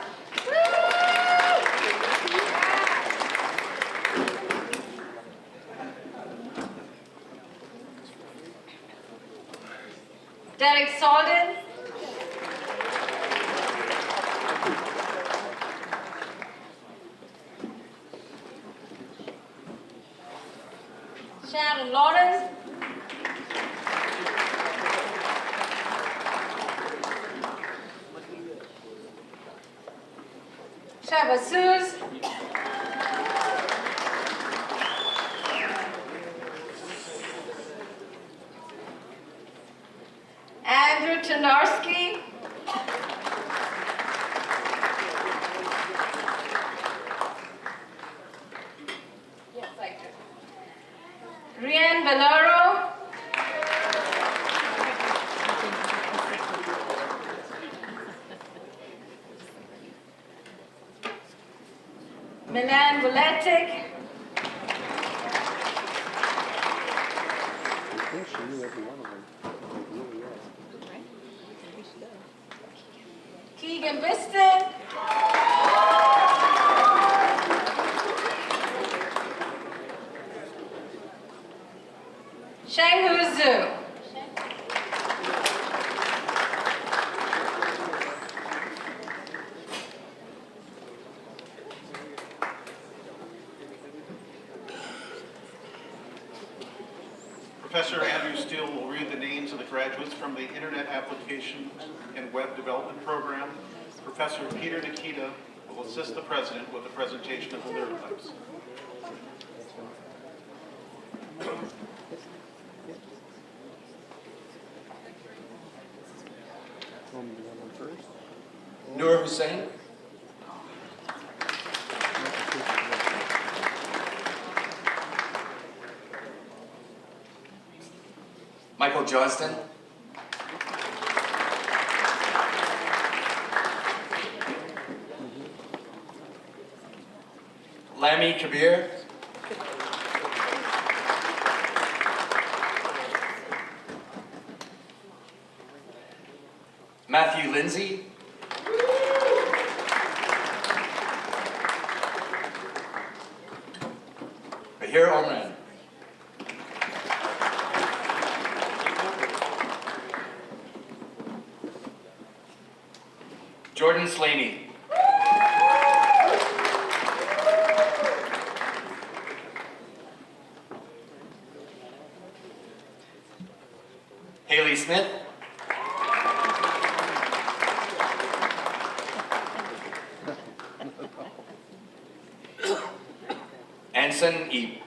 Derek Salden. Sharon Lawrence. Trevor Suze. Andrew Tynarski. Rian Valero. Milan Valetic. Keegan Biston. Shanghu Zhu. Professor Andrew Steele will read the names of the graduates from the Internet Application and Web Development Program. Professor Peter Nikita will assist the President with the presentation of the lyrics. Noor Hussain. Michael Johnston. Lamy Kabir. Matthew Lindsay. Bahir Omran. Jordan Slaney. Haley Smith. Anson E.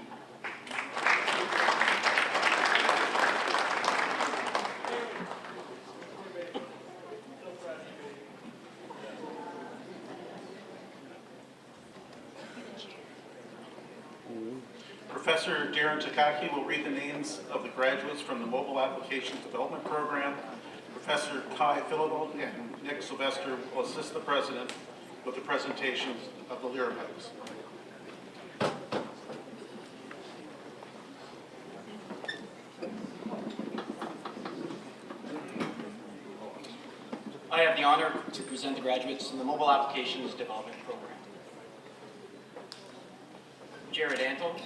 Professor Darren Takaki will read the names of the graduates from the Mobile Applications Development Program. Professor Kai Philidol and Nick Sylvester will assist the President with the presentations of the lyrics. I have the honor to present the graduates in the Mobile Applications Development Program. Jared Antle.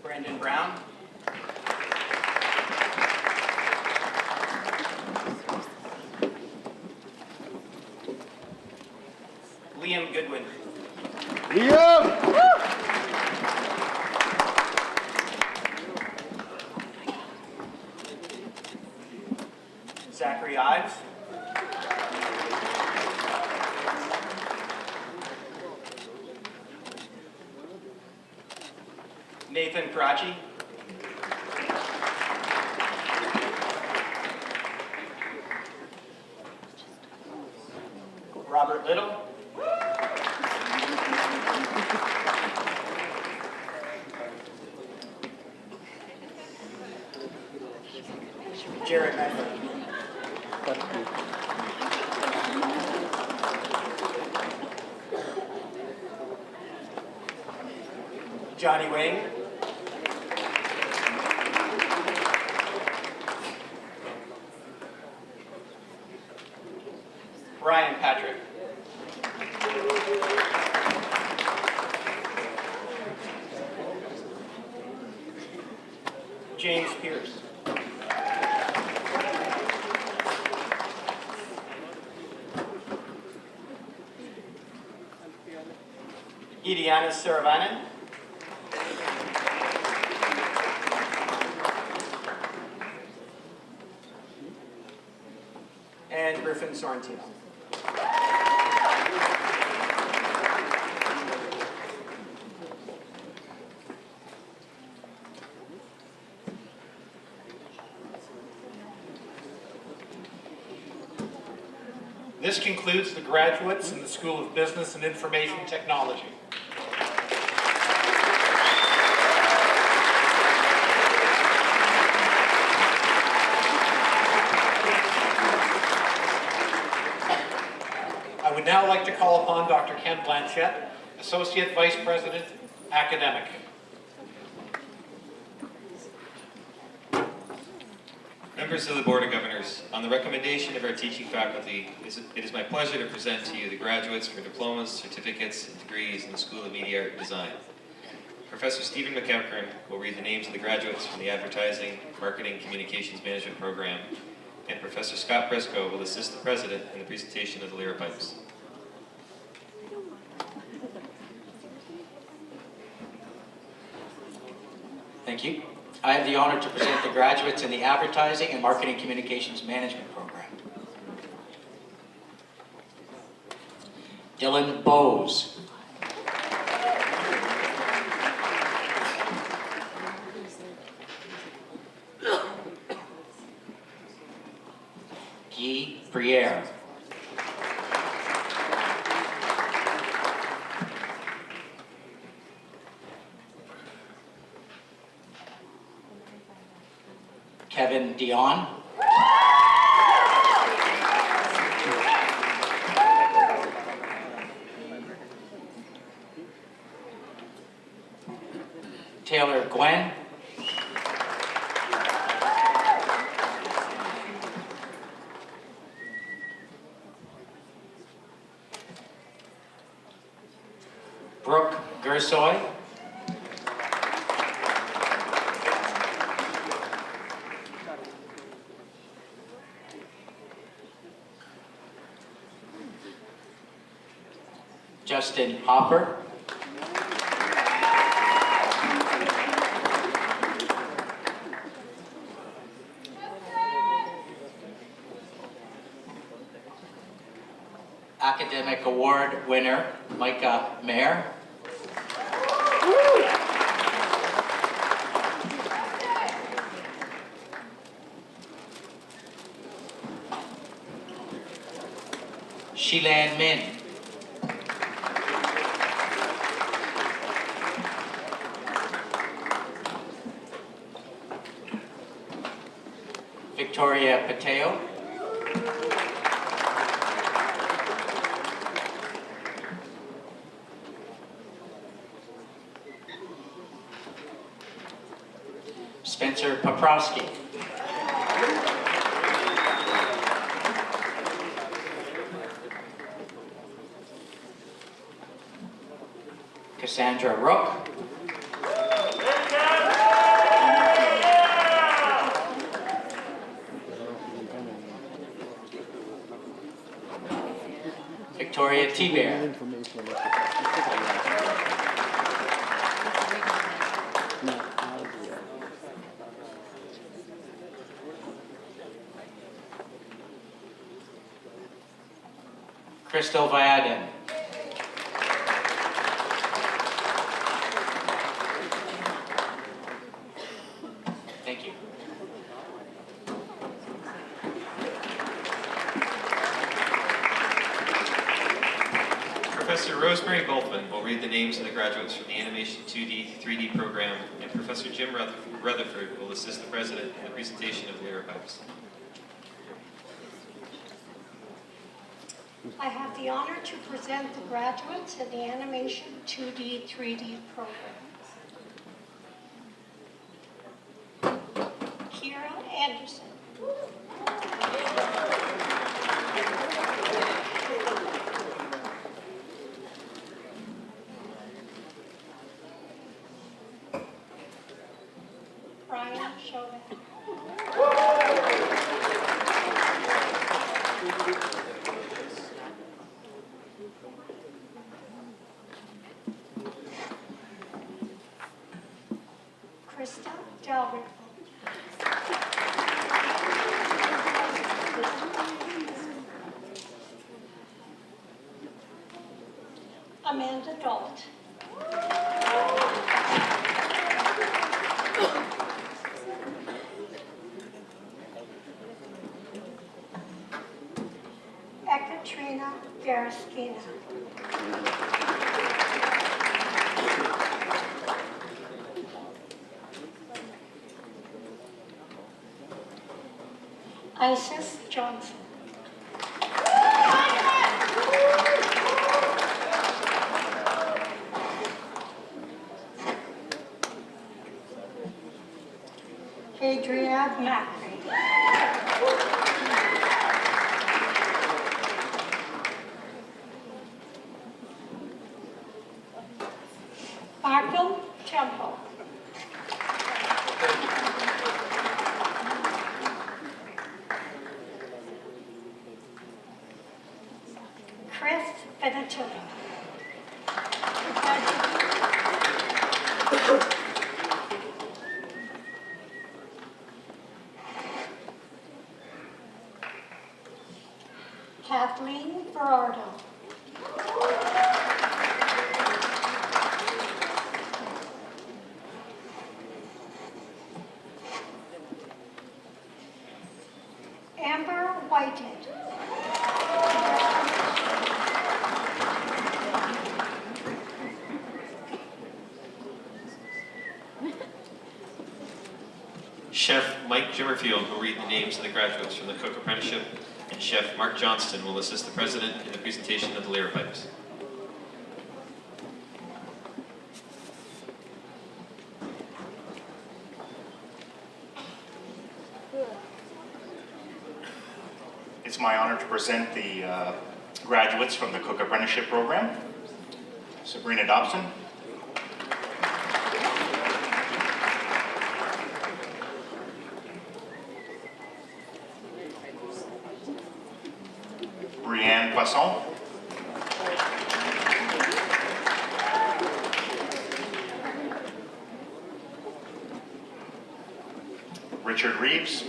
Brandon Brown. Liam Goodwin. Zachary Ives. Nathan Karachi. Robert Little. Jared Medford. Johnny Wing. Brian Patrick. James Pierce. Idiana Saravanan. And Griffin Sorrentino. This concludes the graduates in the School of Business and Information Technology. I would now like to call upon Dr. Ken Blanchette, Associate Vice President, Academic. Members of the Board of Governors, on the recommendation of our teaching faculty, it is my pleasure to present to you the graduates for diplomas, certificates, and degrees in the School of Media Art and Design. Professor Stephen McEachern will read the names of the graduates from the Advertising, Marketing, Communications Management program, and Professor Scott Briscoe will assist the President in the presentation of the Lyra Pipes. Thank you. I have the honor to present the graduates in the Advertising and Marketing Communications Management program. Dylan Bowes. Guy Briere. Kevin Dion. Taylor Gwen. Brooke Gersoy. Justin Hopper. Academic Award winner, Micah Mayer. Shilan Min. Victoria Pateo. Spencer Poprowski. Cassandra Rook. Victoria T-Bear. Crystal Viadin. Thank you. Professor Rosemary Boltman will read the names of the graduates from the Animation 2D, 3D program, and Professor Jim Rutherford will assist the President in the presentation of Lyra Pipes. I have the honor to present the graduates in the Animation 2D, 3D program. Kira Anderson. Amanda Dalt. Ekaterina Garaskina. Isis Johnson. Adria Macri. Markham Temple. Chris Venetilla. Kathleen Berardo. Amber Whitehead. Chef Mike Jimmerfield will read the names of the graduates from the Cook Apprenticeship, and Chef Mark Johnston will assist the President in the presentation of the layer pipes. It's my honor to present the graduates from the Cook Apprenticeship Program. Sabrina Dobson. Brianne Poisson. Richard Reeves.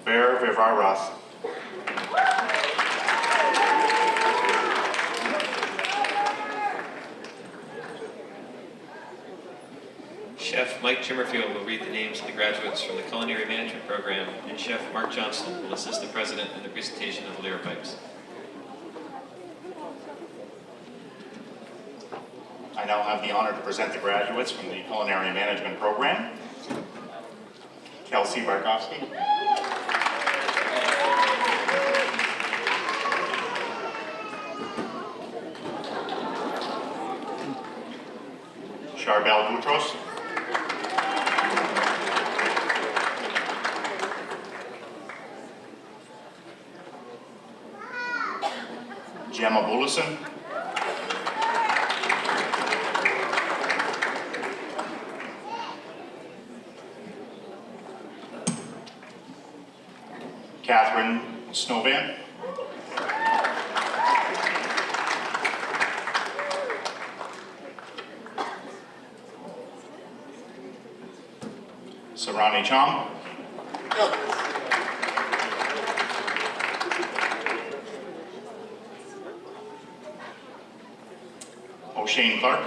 Bear Vivarath. Chef Mike Jimmerfield will read the names of the graduates from the Culinary Management Program, and Chef Mark Johnston will assist the President in the presentation of the layer pipes. I now have the honor to present the graduates from the Culinary Management Program. Kelsey Barkowski. Charbel Boutros. Gemma Bullison. Catherine Snowvan. Sarani Cham. O'Shane Clark.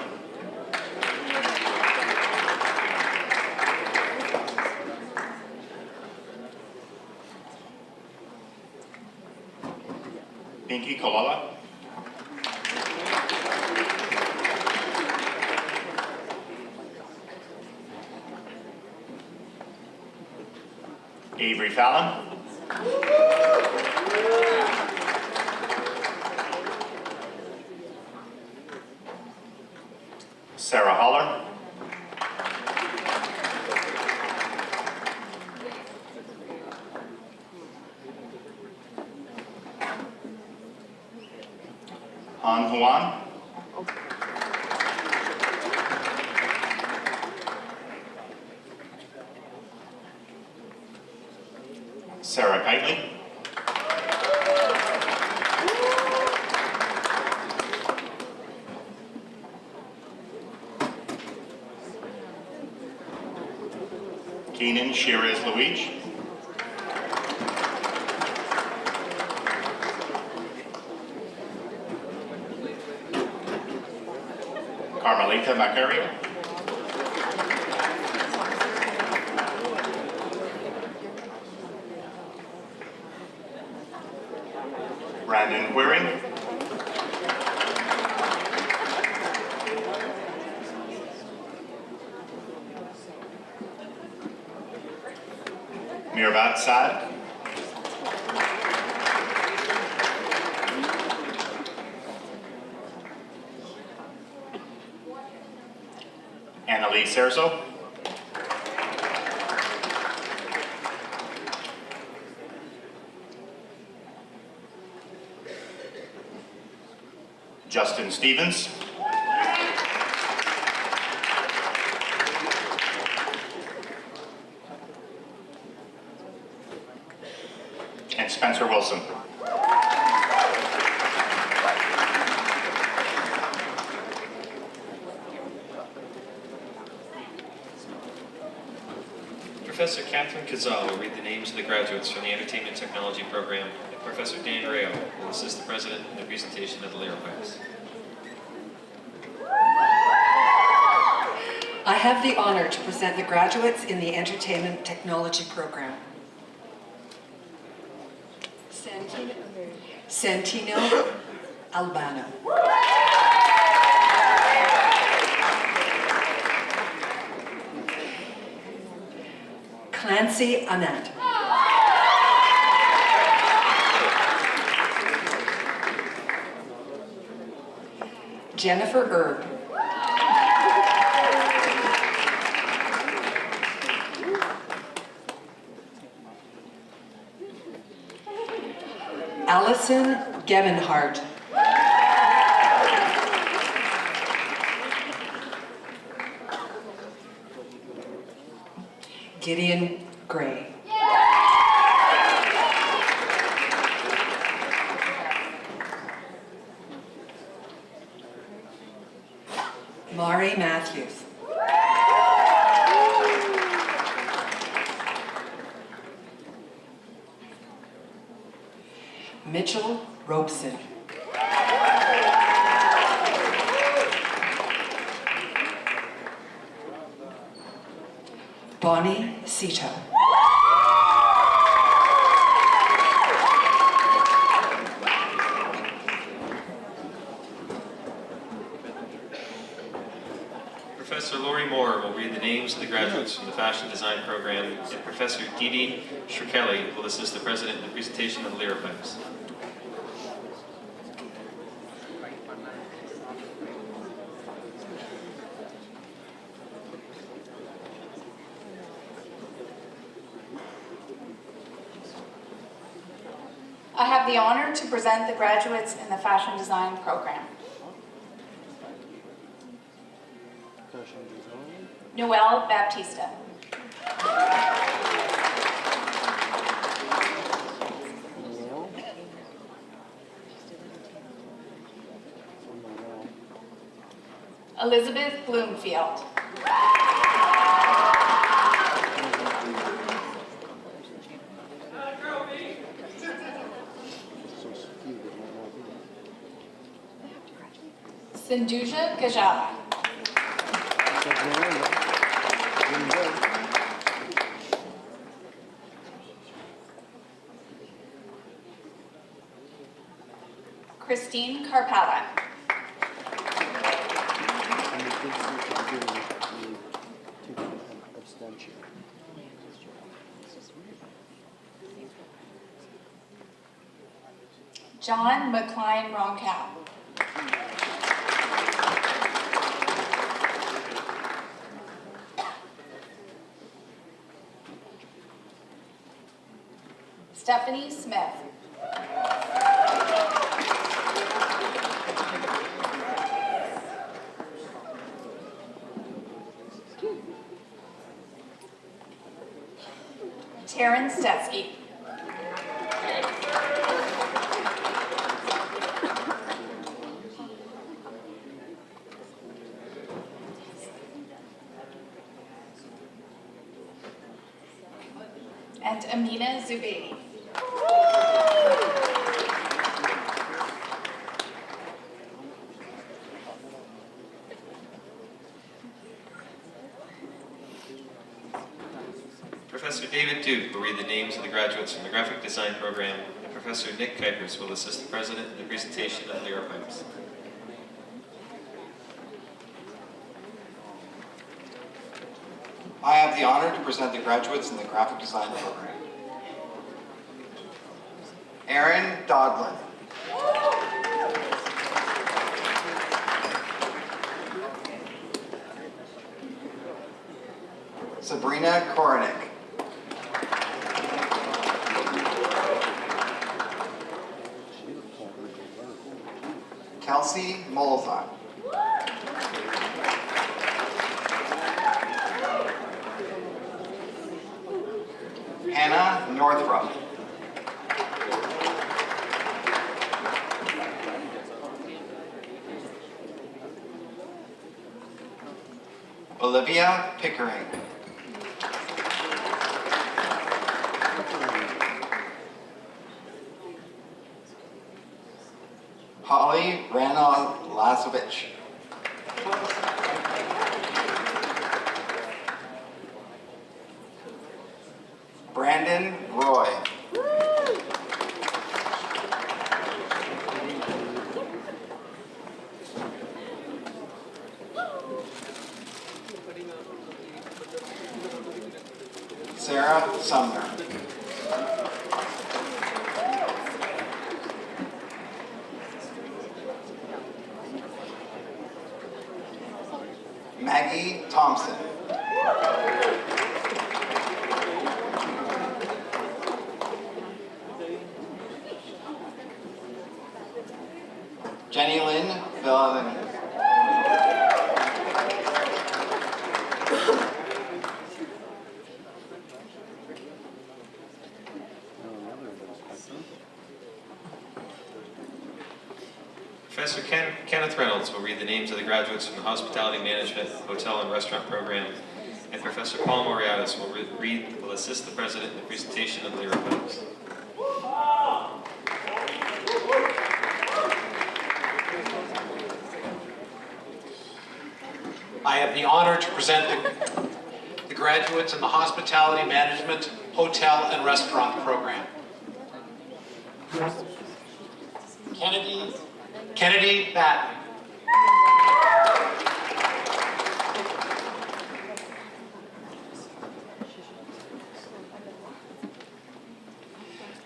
Pinky Kolala. Avery Fallon. Sarah Holler. Han Huan. Sarah Kitely. Keenan Shirez Luigi. Carmelita Macario. Brandon Waring. Mirvat Saad. Annalise Serzo. Justin Stevens. And Spencer Wilson. Professor Catherine Cazal will read the names of the graduates from the Entertainment Technology Program, and Professor Dan Rayo will assist the President in the presentation of the Lyra Prize. I have the honor to present the graduates in the Entertainment Technology Program. Santino Albano. Clancy Anand. Jennifer Erb. Allison Gebenhardt. Gideon Gray. Mari Matthews. Mitchell Robeson. Bonnie Cito. Professor Lori Moore will read the names of the graduates from the Fashion Design Program, and Professor Didi Shirkelli will assist the President in the presentation of the Lyra Prize. I have the honor to present the graduates in the Fashion Design Program. Noelle Baptista. Elizabeth Bloomfield. Sinduja Gajala. Christine Carpala. John McCline Roncal. Stephanie Smith. Taryn Stetsky. and Amina Zubaidi. Professor David Duke will read the names of the graduates from the graphic design program, and Professor Nick Kuipers will assist the president in the presentation of Lyra Pipes. I have the honor to present the graduates in the graphic design program. Aaron Dodlin. Sabrina Korenick. Kelsey Molzon. Hannah Northrup. Olivia Pickering. Holly Rana Lazovich. Brandon Roy. Sarah Sumner. Maggie Thompson. Jenny Lynn Villalin. Professor Kenneth Reynolds will read the names of the graduates from the Hospitality Management, Hotel and Restaurant program, and Professor Paul Moriatis will assist the president in the presentation of Lyra Pipes. I have the honor to present the graduates in the Hospitality Management, Hotel and Restaurant program. Kennedy Batten.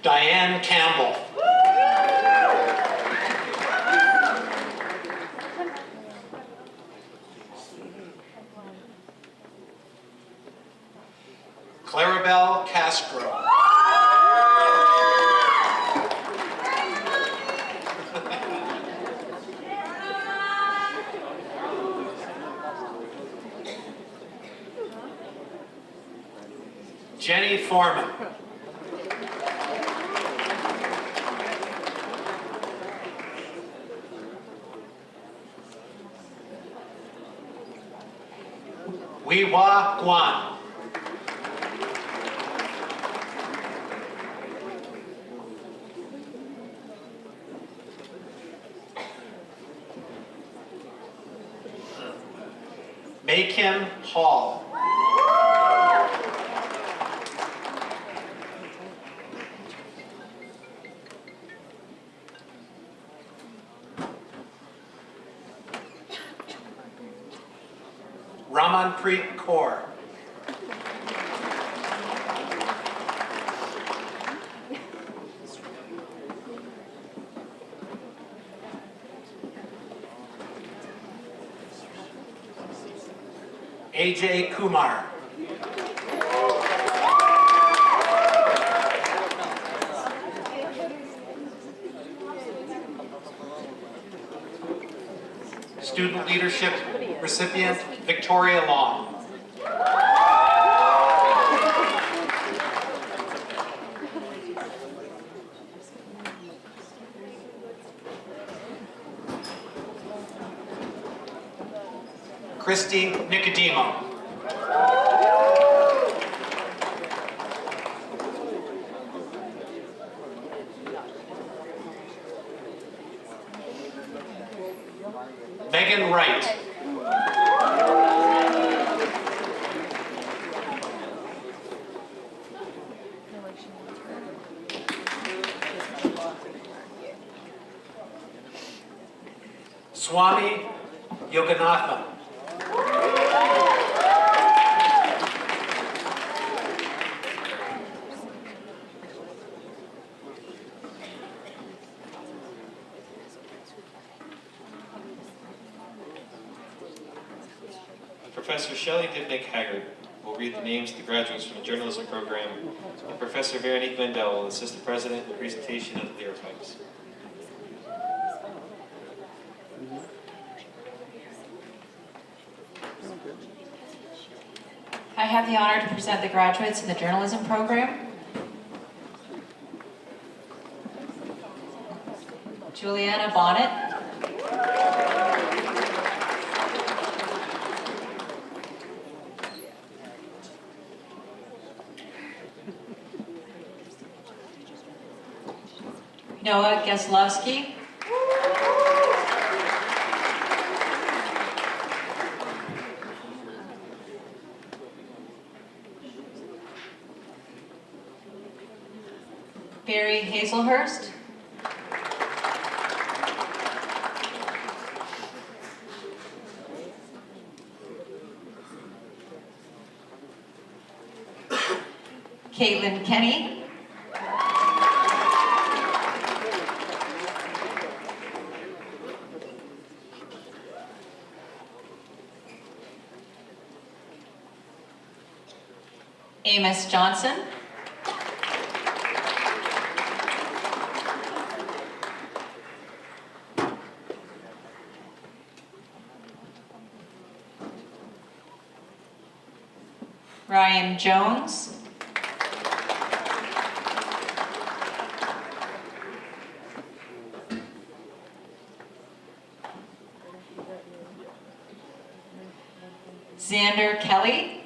Diane Campbell. Clarabelle Castro. Jenny Foreman. Wiwa Guan. Maykim Hall. Ramanpreet Kaur. AJ Kumar. Student Leadership recipient Victoria Long. Christy Nicodemo. Swami Yoganathan. Professor Shelley Dibnick-Haggard will read the names of the graduates from the journalism program, and Professor Veronique Mendel will assist the president in the presentation of the lyropipes. I have the honor to present the graduates in the journalism program. Juliana Bonnet. Noah Geslowski. Barry Hazelhurst. Caitlin Kenny. Amos Johnson. Ryan Jones. Xander Kelly.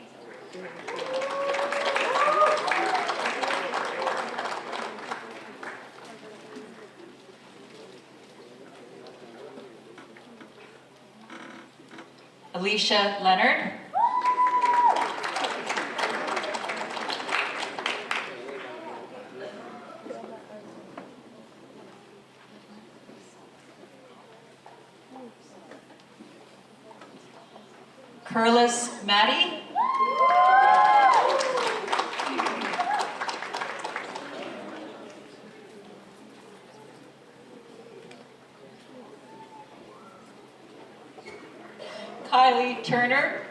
Alicia Leonard. Curlis Maddie. Kylie Turner.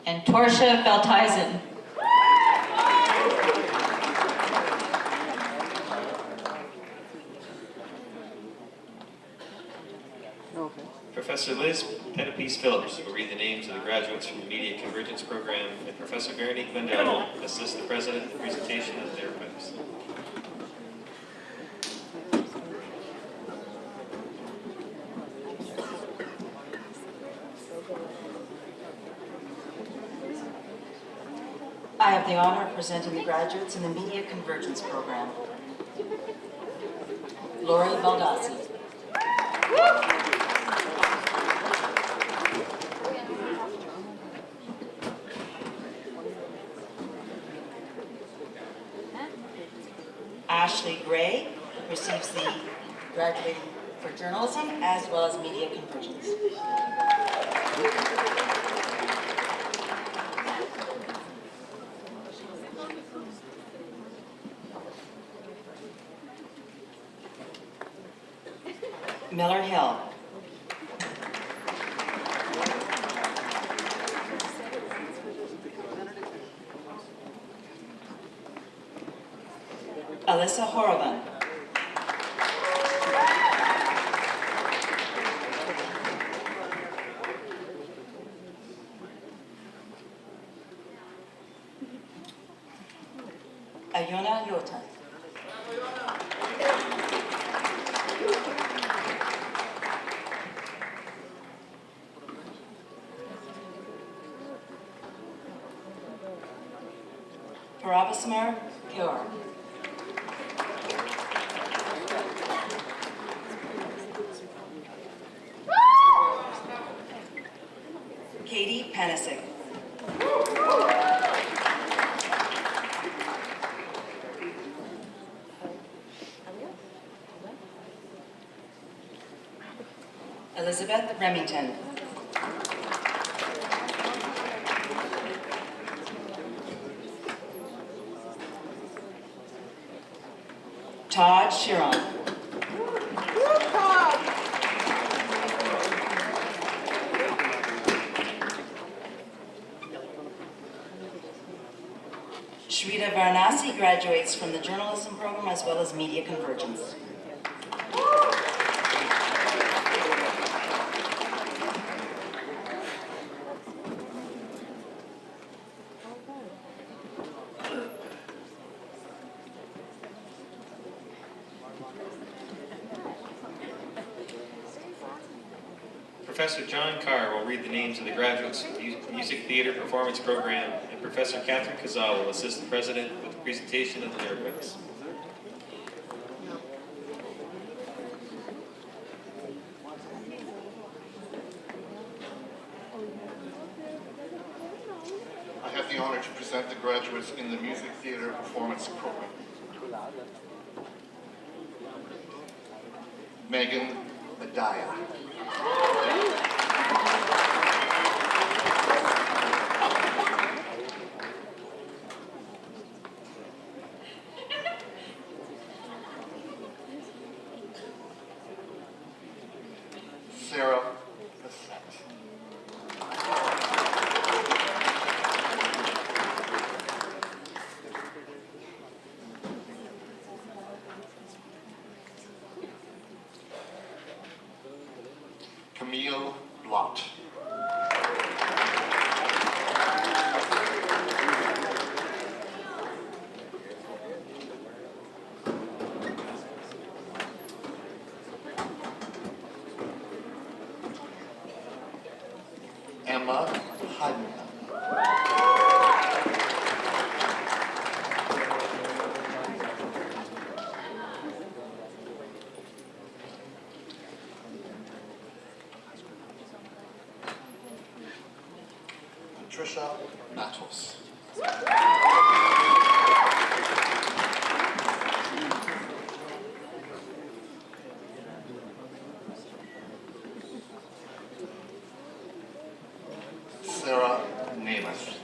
And Torsha Beltisen. Professor Liz Pettipies Phillips will read the names of the graduates from the Media Convergence Program, and Professor Veronique Mendel will assist the president in the presentation of the lyropipes. I have the honor of presenting the graduates in the Media Convergence Program. Lori Baldassi. Ashley Gray receives the graduating for journalism as well as media convergence. Miller Hill. Alyssa Horovan. Ayona Yota. Paravasmar Kaur. Katie Panasic. Elizabeth Remington. Todd Chiron. Shrita Varanasi graduates from the journalism program as well as media convergence. Professor John Carr will read the names of the graduates of the Music Theater Performance Program, and Professor Catherine Cazal will assist the President with the presentation of the lyrics. I have the honor to present the graduates in the Music Theater Performance Program. Megan Medaya. Sarah Bassett. Camille Blott. Emma Hudden. Patricia Matos. Sarah Namath.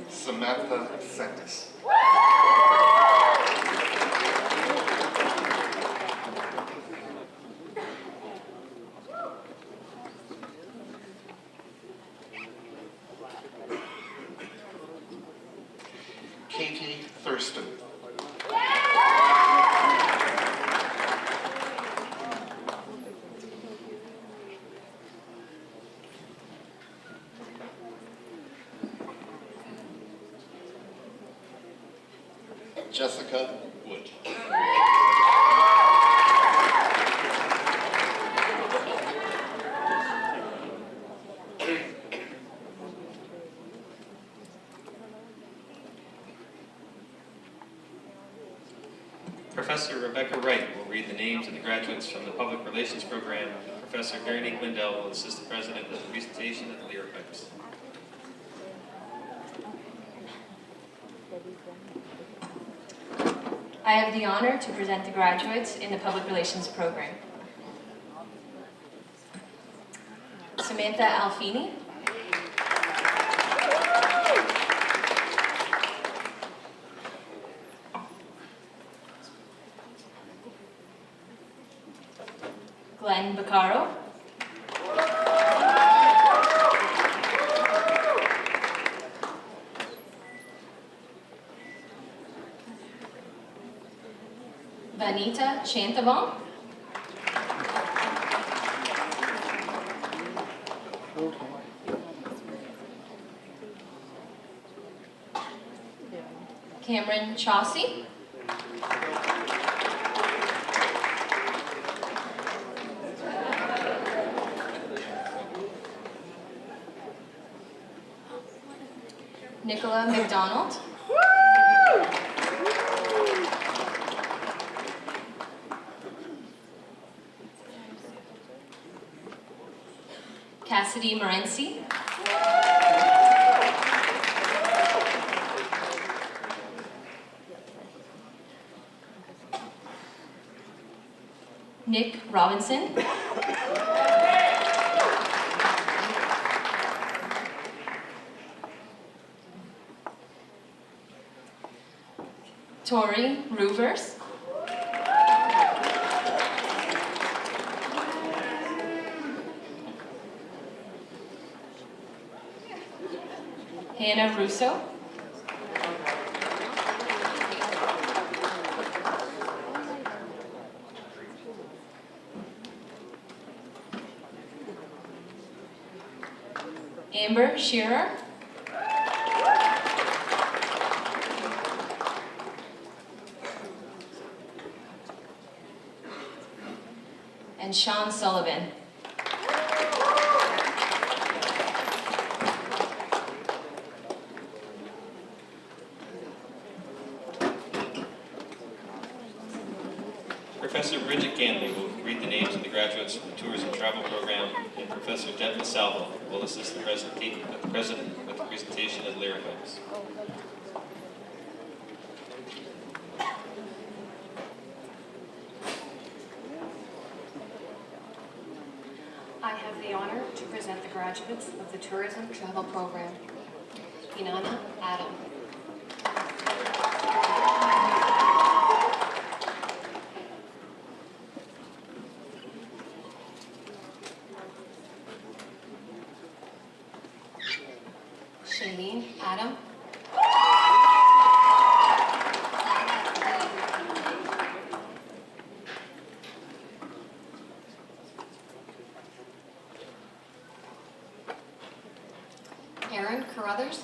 Samantha Sentis. Katie Thurston. Jessica Wood. Professor Rebecca Wright will read the names of the graduates from the Public Relations Program. Professor Veronique Wendell will assist the President with the presentation of the lyrics. I have the honor to present the graduates in the Public Relations Program. Samantha Alfini. Glenn Baccaro. Vanita Chantavong. Cameron Chaucy. Nicola McDonald. Cassidy Morency. Nick Robinson. Tori Roovers. Hannah Russo. Amber Shearer. And Sean Sullivan. Professor Bridget Ganley will read the names of the graduates of the Tourism Travel Program, and Professor Devin Salvo will assist the President with the presentation of lyric hymns. I have the honor to present the graduates of the Tourism Travel Program. Inanna Adam. Shailene Adam. Aaron Carruthers.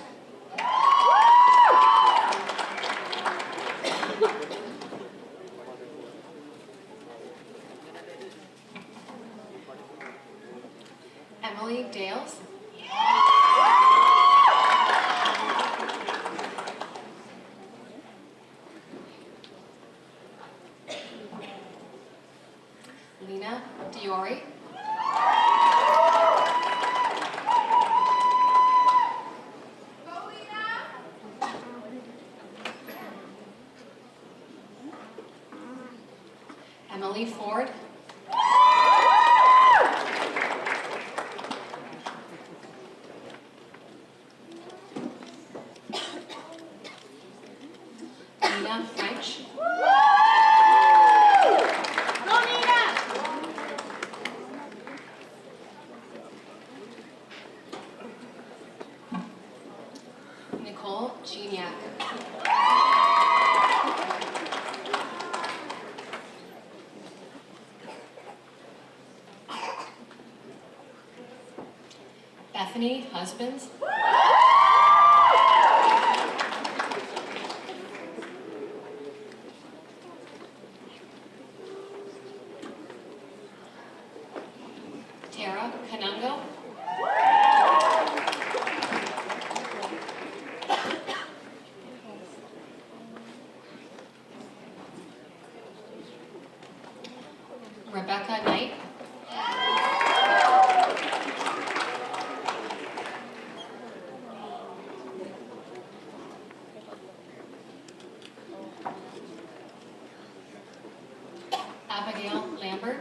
Emily Dales. Lena Diori. Emily Ford. Nina French. Nicole Geniak. Bethany Husbands. Tara Kanungo. Rebecca Knight. Abigail Lambert.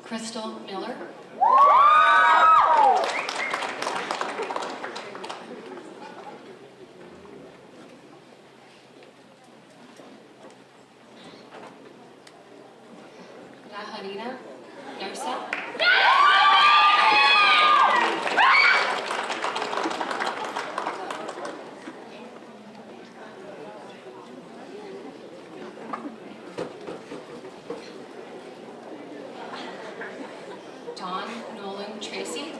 Crystal Miller. Laharina Nursa. Dawn Nolan Tracy.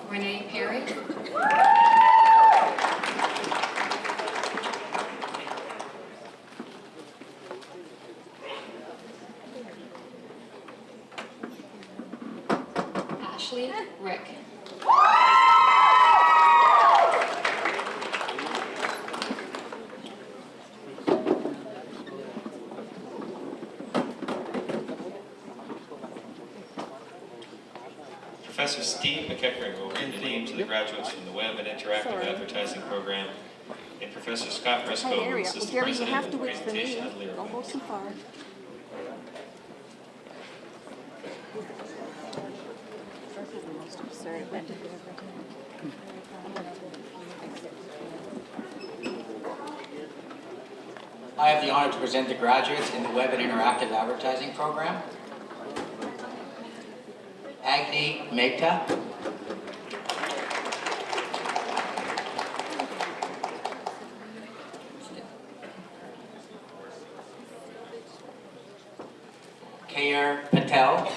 Renee Perry. Ashley, Rick. Professor Steve McEckering will read the names of the graduates from the Web and Interactive Advertising Program, and Professor Scott Briscoe will assist the President with the presentation of Lyra. Don't go too far. I have the honor to present the graduates in the Web and Interactive Advertising Program. Agni Mehta. Kair Patel.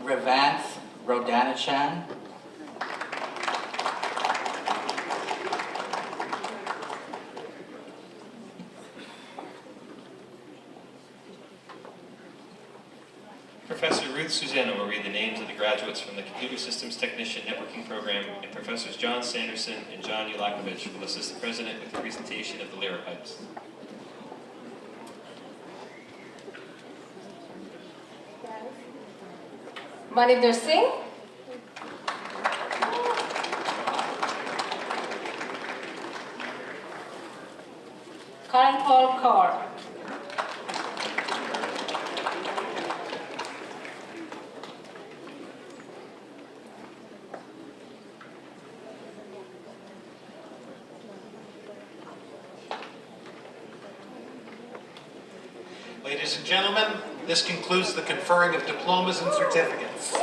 Revanth Rodanachan. Professor Ruth Susanna will read the names of the graduates from the Computer Systems Technician Networking Program, and Professors John Sanderson and John Ulakovich will assist the President with the presentation of the Lyra pipes. Maninder Singh. Karan Paul Kaur. Ladies and gentlemen, this concludes the conferring of diplomas and certificates.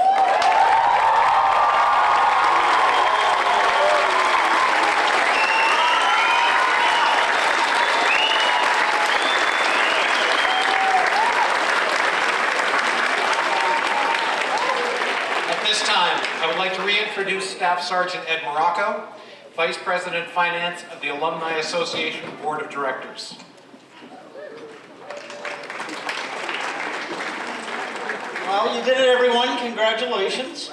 At this time, I would like to reintroduce Staff Sergeant Ed Morocco, Vice President Finance of the Alumni Association Board of Directors. Well, you did it, everyone. Congratulations.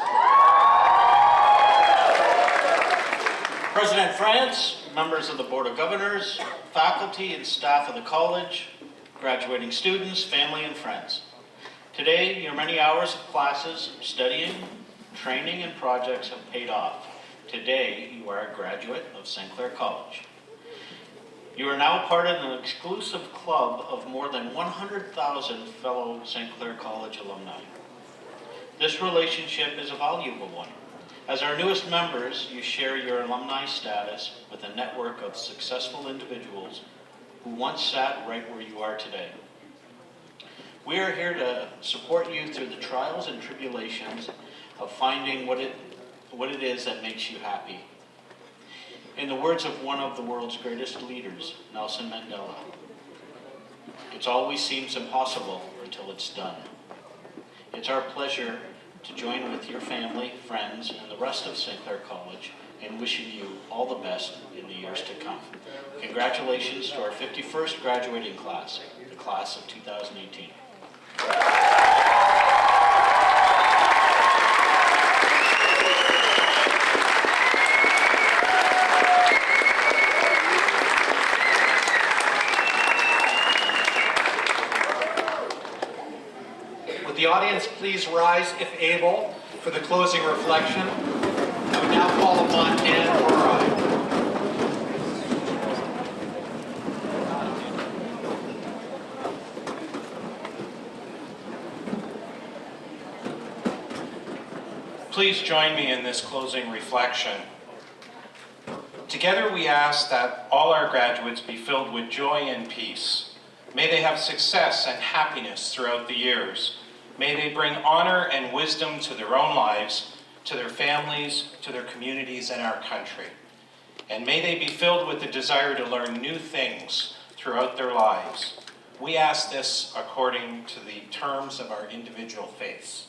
President France, members of the Board of Governors, faculty and staff of the college, graduating students, family, and friends. Today, your many hours of classes, studying, training, and projects have paid off. Today, you are a graduate of St. Clair College. You are now part of an exclusive club of more than 100,000 fellow St. Clair College alumni. This relationship is a valuable one. As our newest members, you share your alumni status with a network of successful individuals who once sat right where you are today. We are here to support you through the trials and tribulations of finding what it is that makes you happy. In the words of one of the world's greatest leaders, Nelson Mandela, "It always seems impossible until it's done." It's our pleasure to join with your family, friends, and the rest of St. Clair College in wishing you all the best in the years to come. Congratulations to our 51st graduating class, the class of 2018. Would the audience please rise, if able, for the closing reflection? I would now call upon Anne Honorary. Please join me in this closing reflection. Together we ask that all our graduates be filled with joy and peace. May they have success and happiness throughout the years. May they bring honor and wisdom to their own lives, to their families, to their communities, and our country. And may they be filled with the desire to learn new things throughout their lives. We ask this according to the terms of our individual faiths.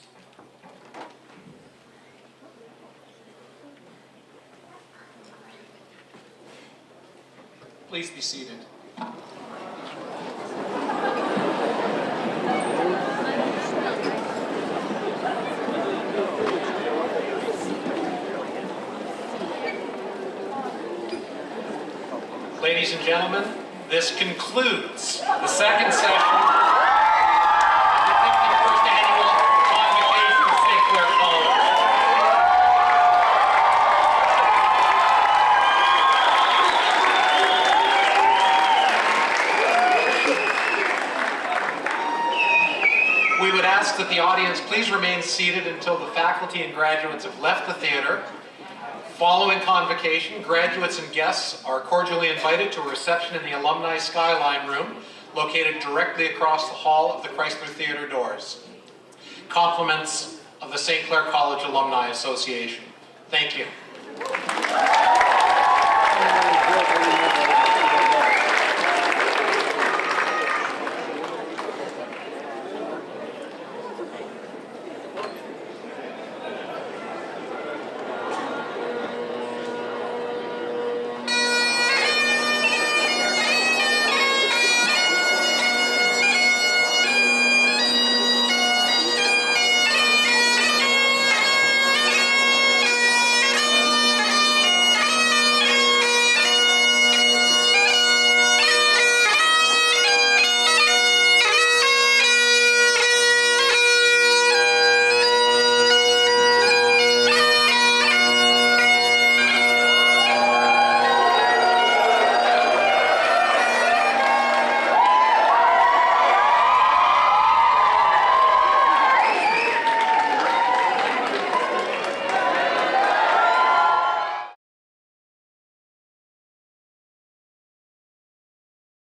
Please be seated. Ladies and gentlemen, this concludes the second session of the 51st Annual Convocation of St. Clair College. We would ask that the audience please remain seated until the faculty and graduates have left the theater. Following convocation, graduates and guests are cordially invited to a reception in the Alumni Skyline Room, located directly across the hall of the Chrysler Theater doors. Compliments of the St. Clair College Alumni Association. Thank you.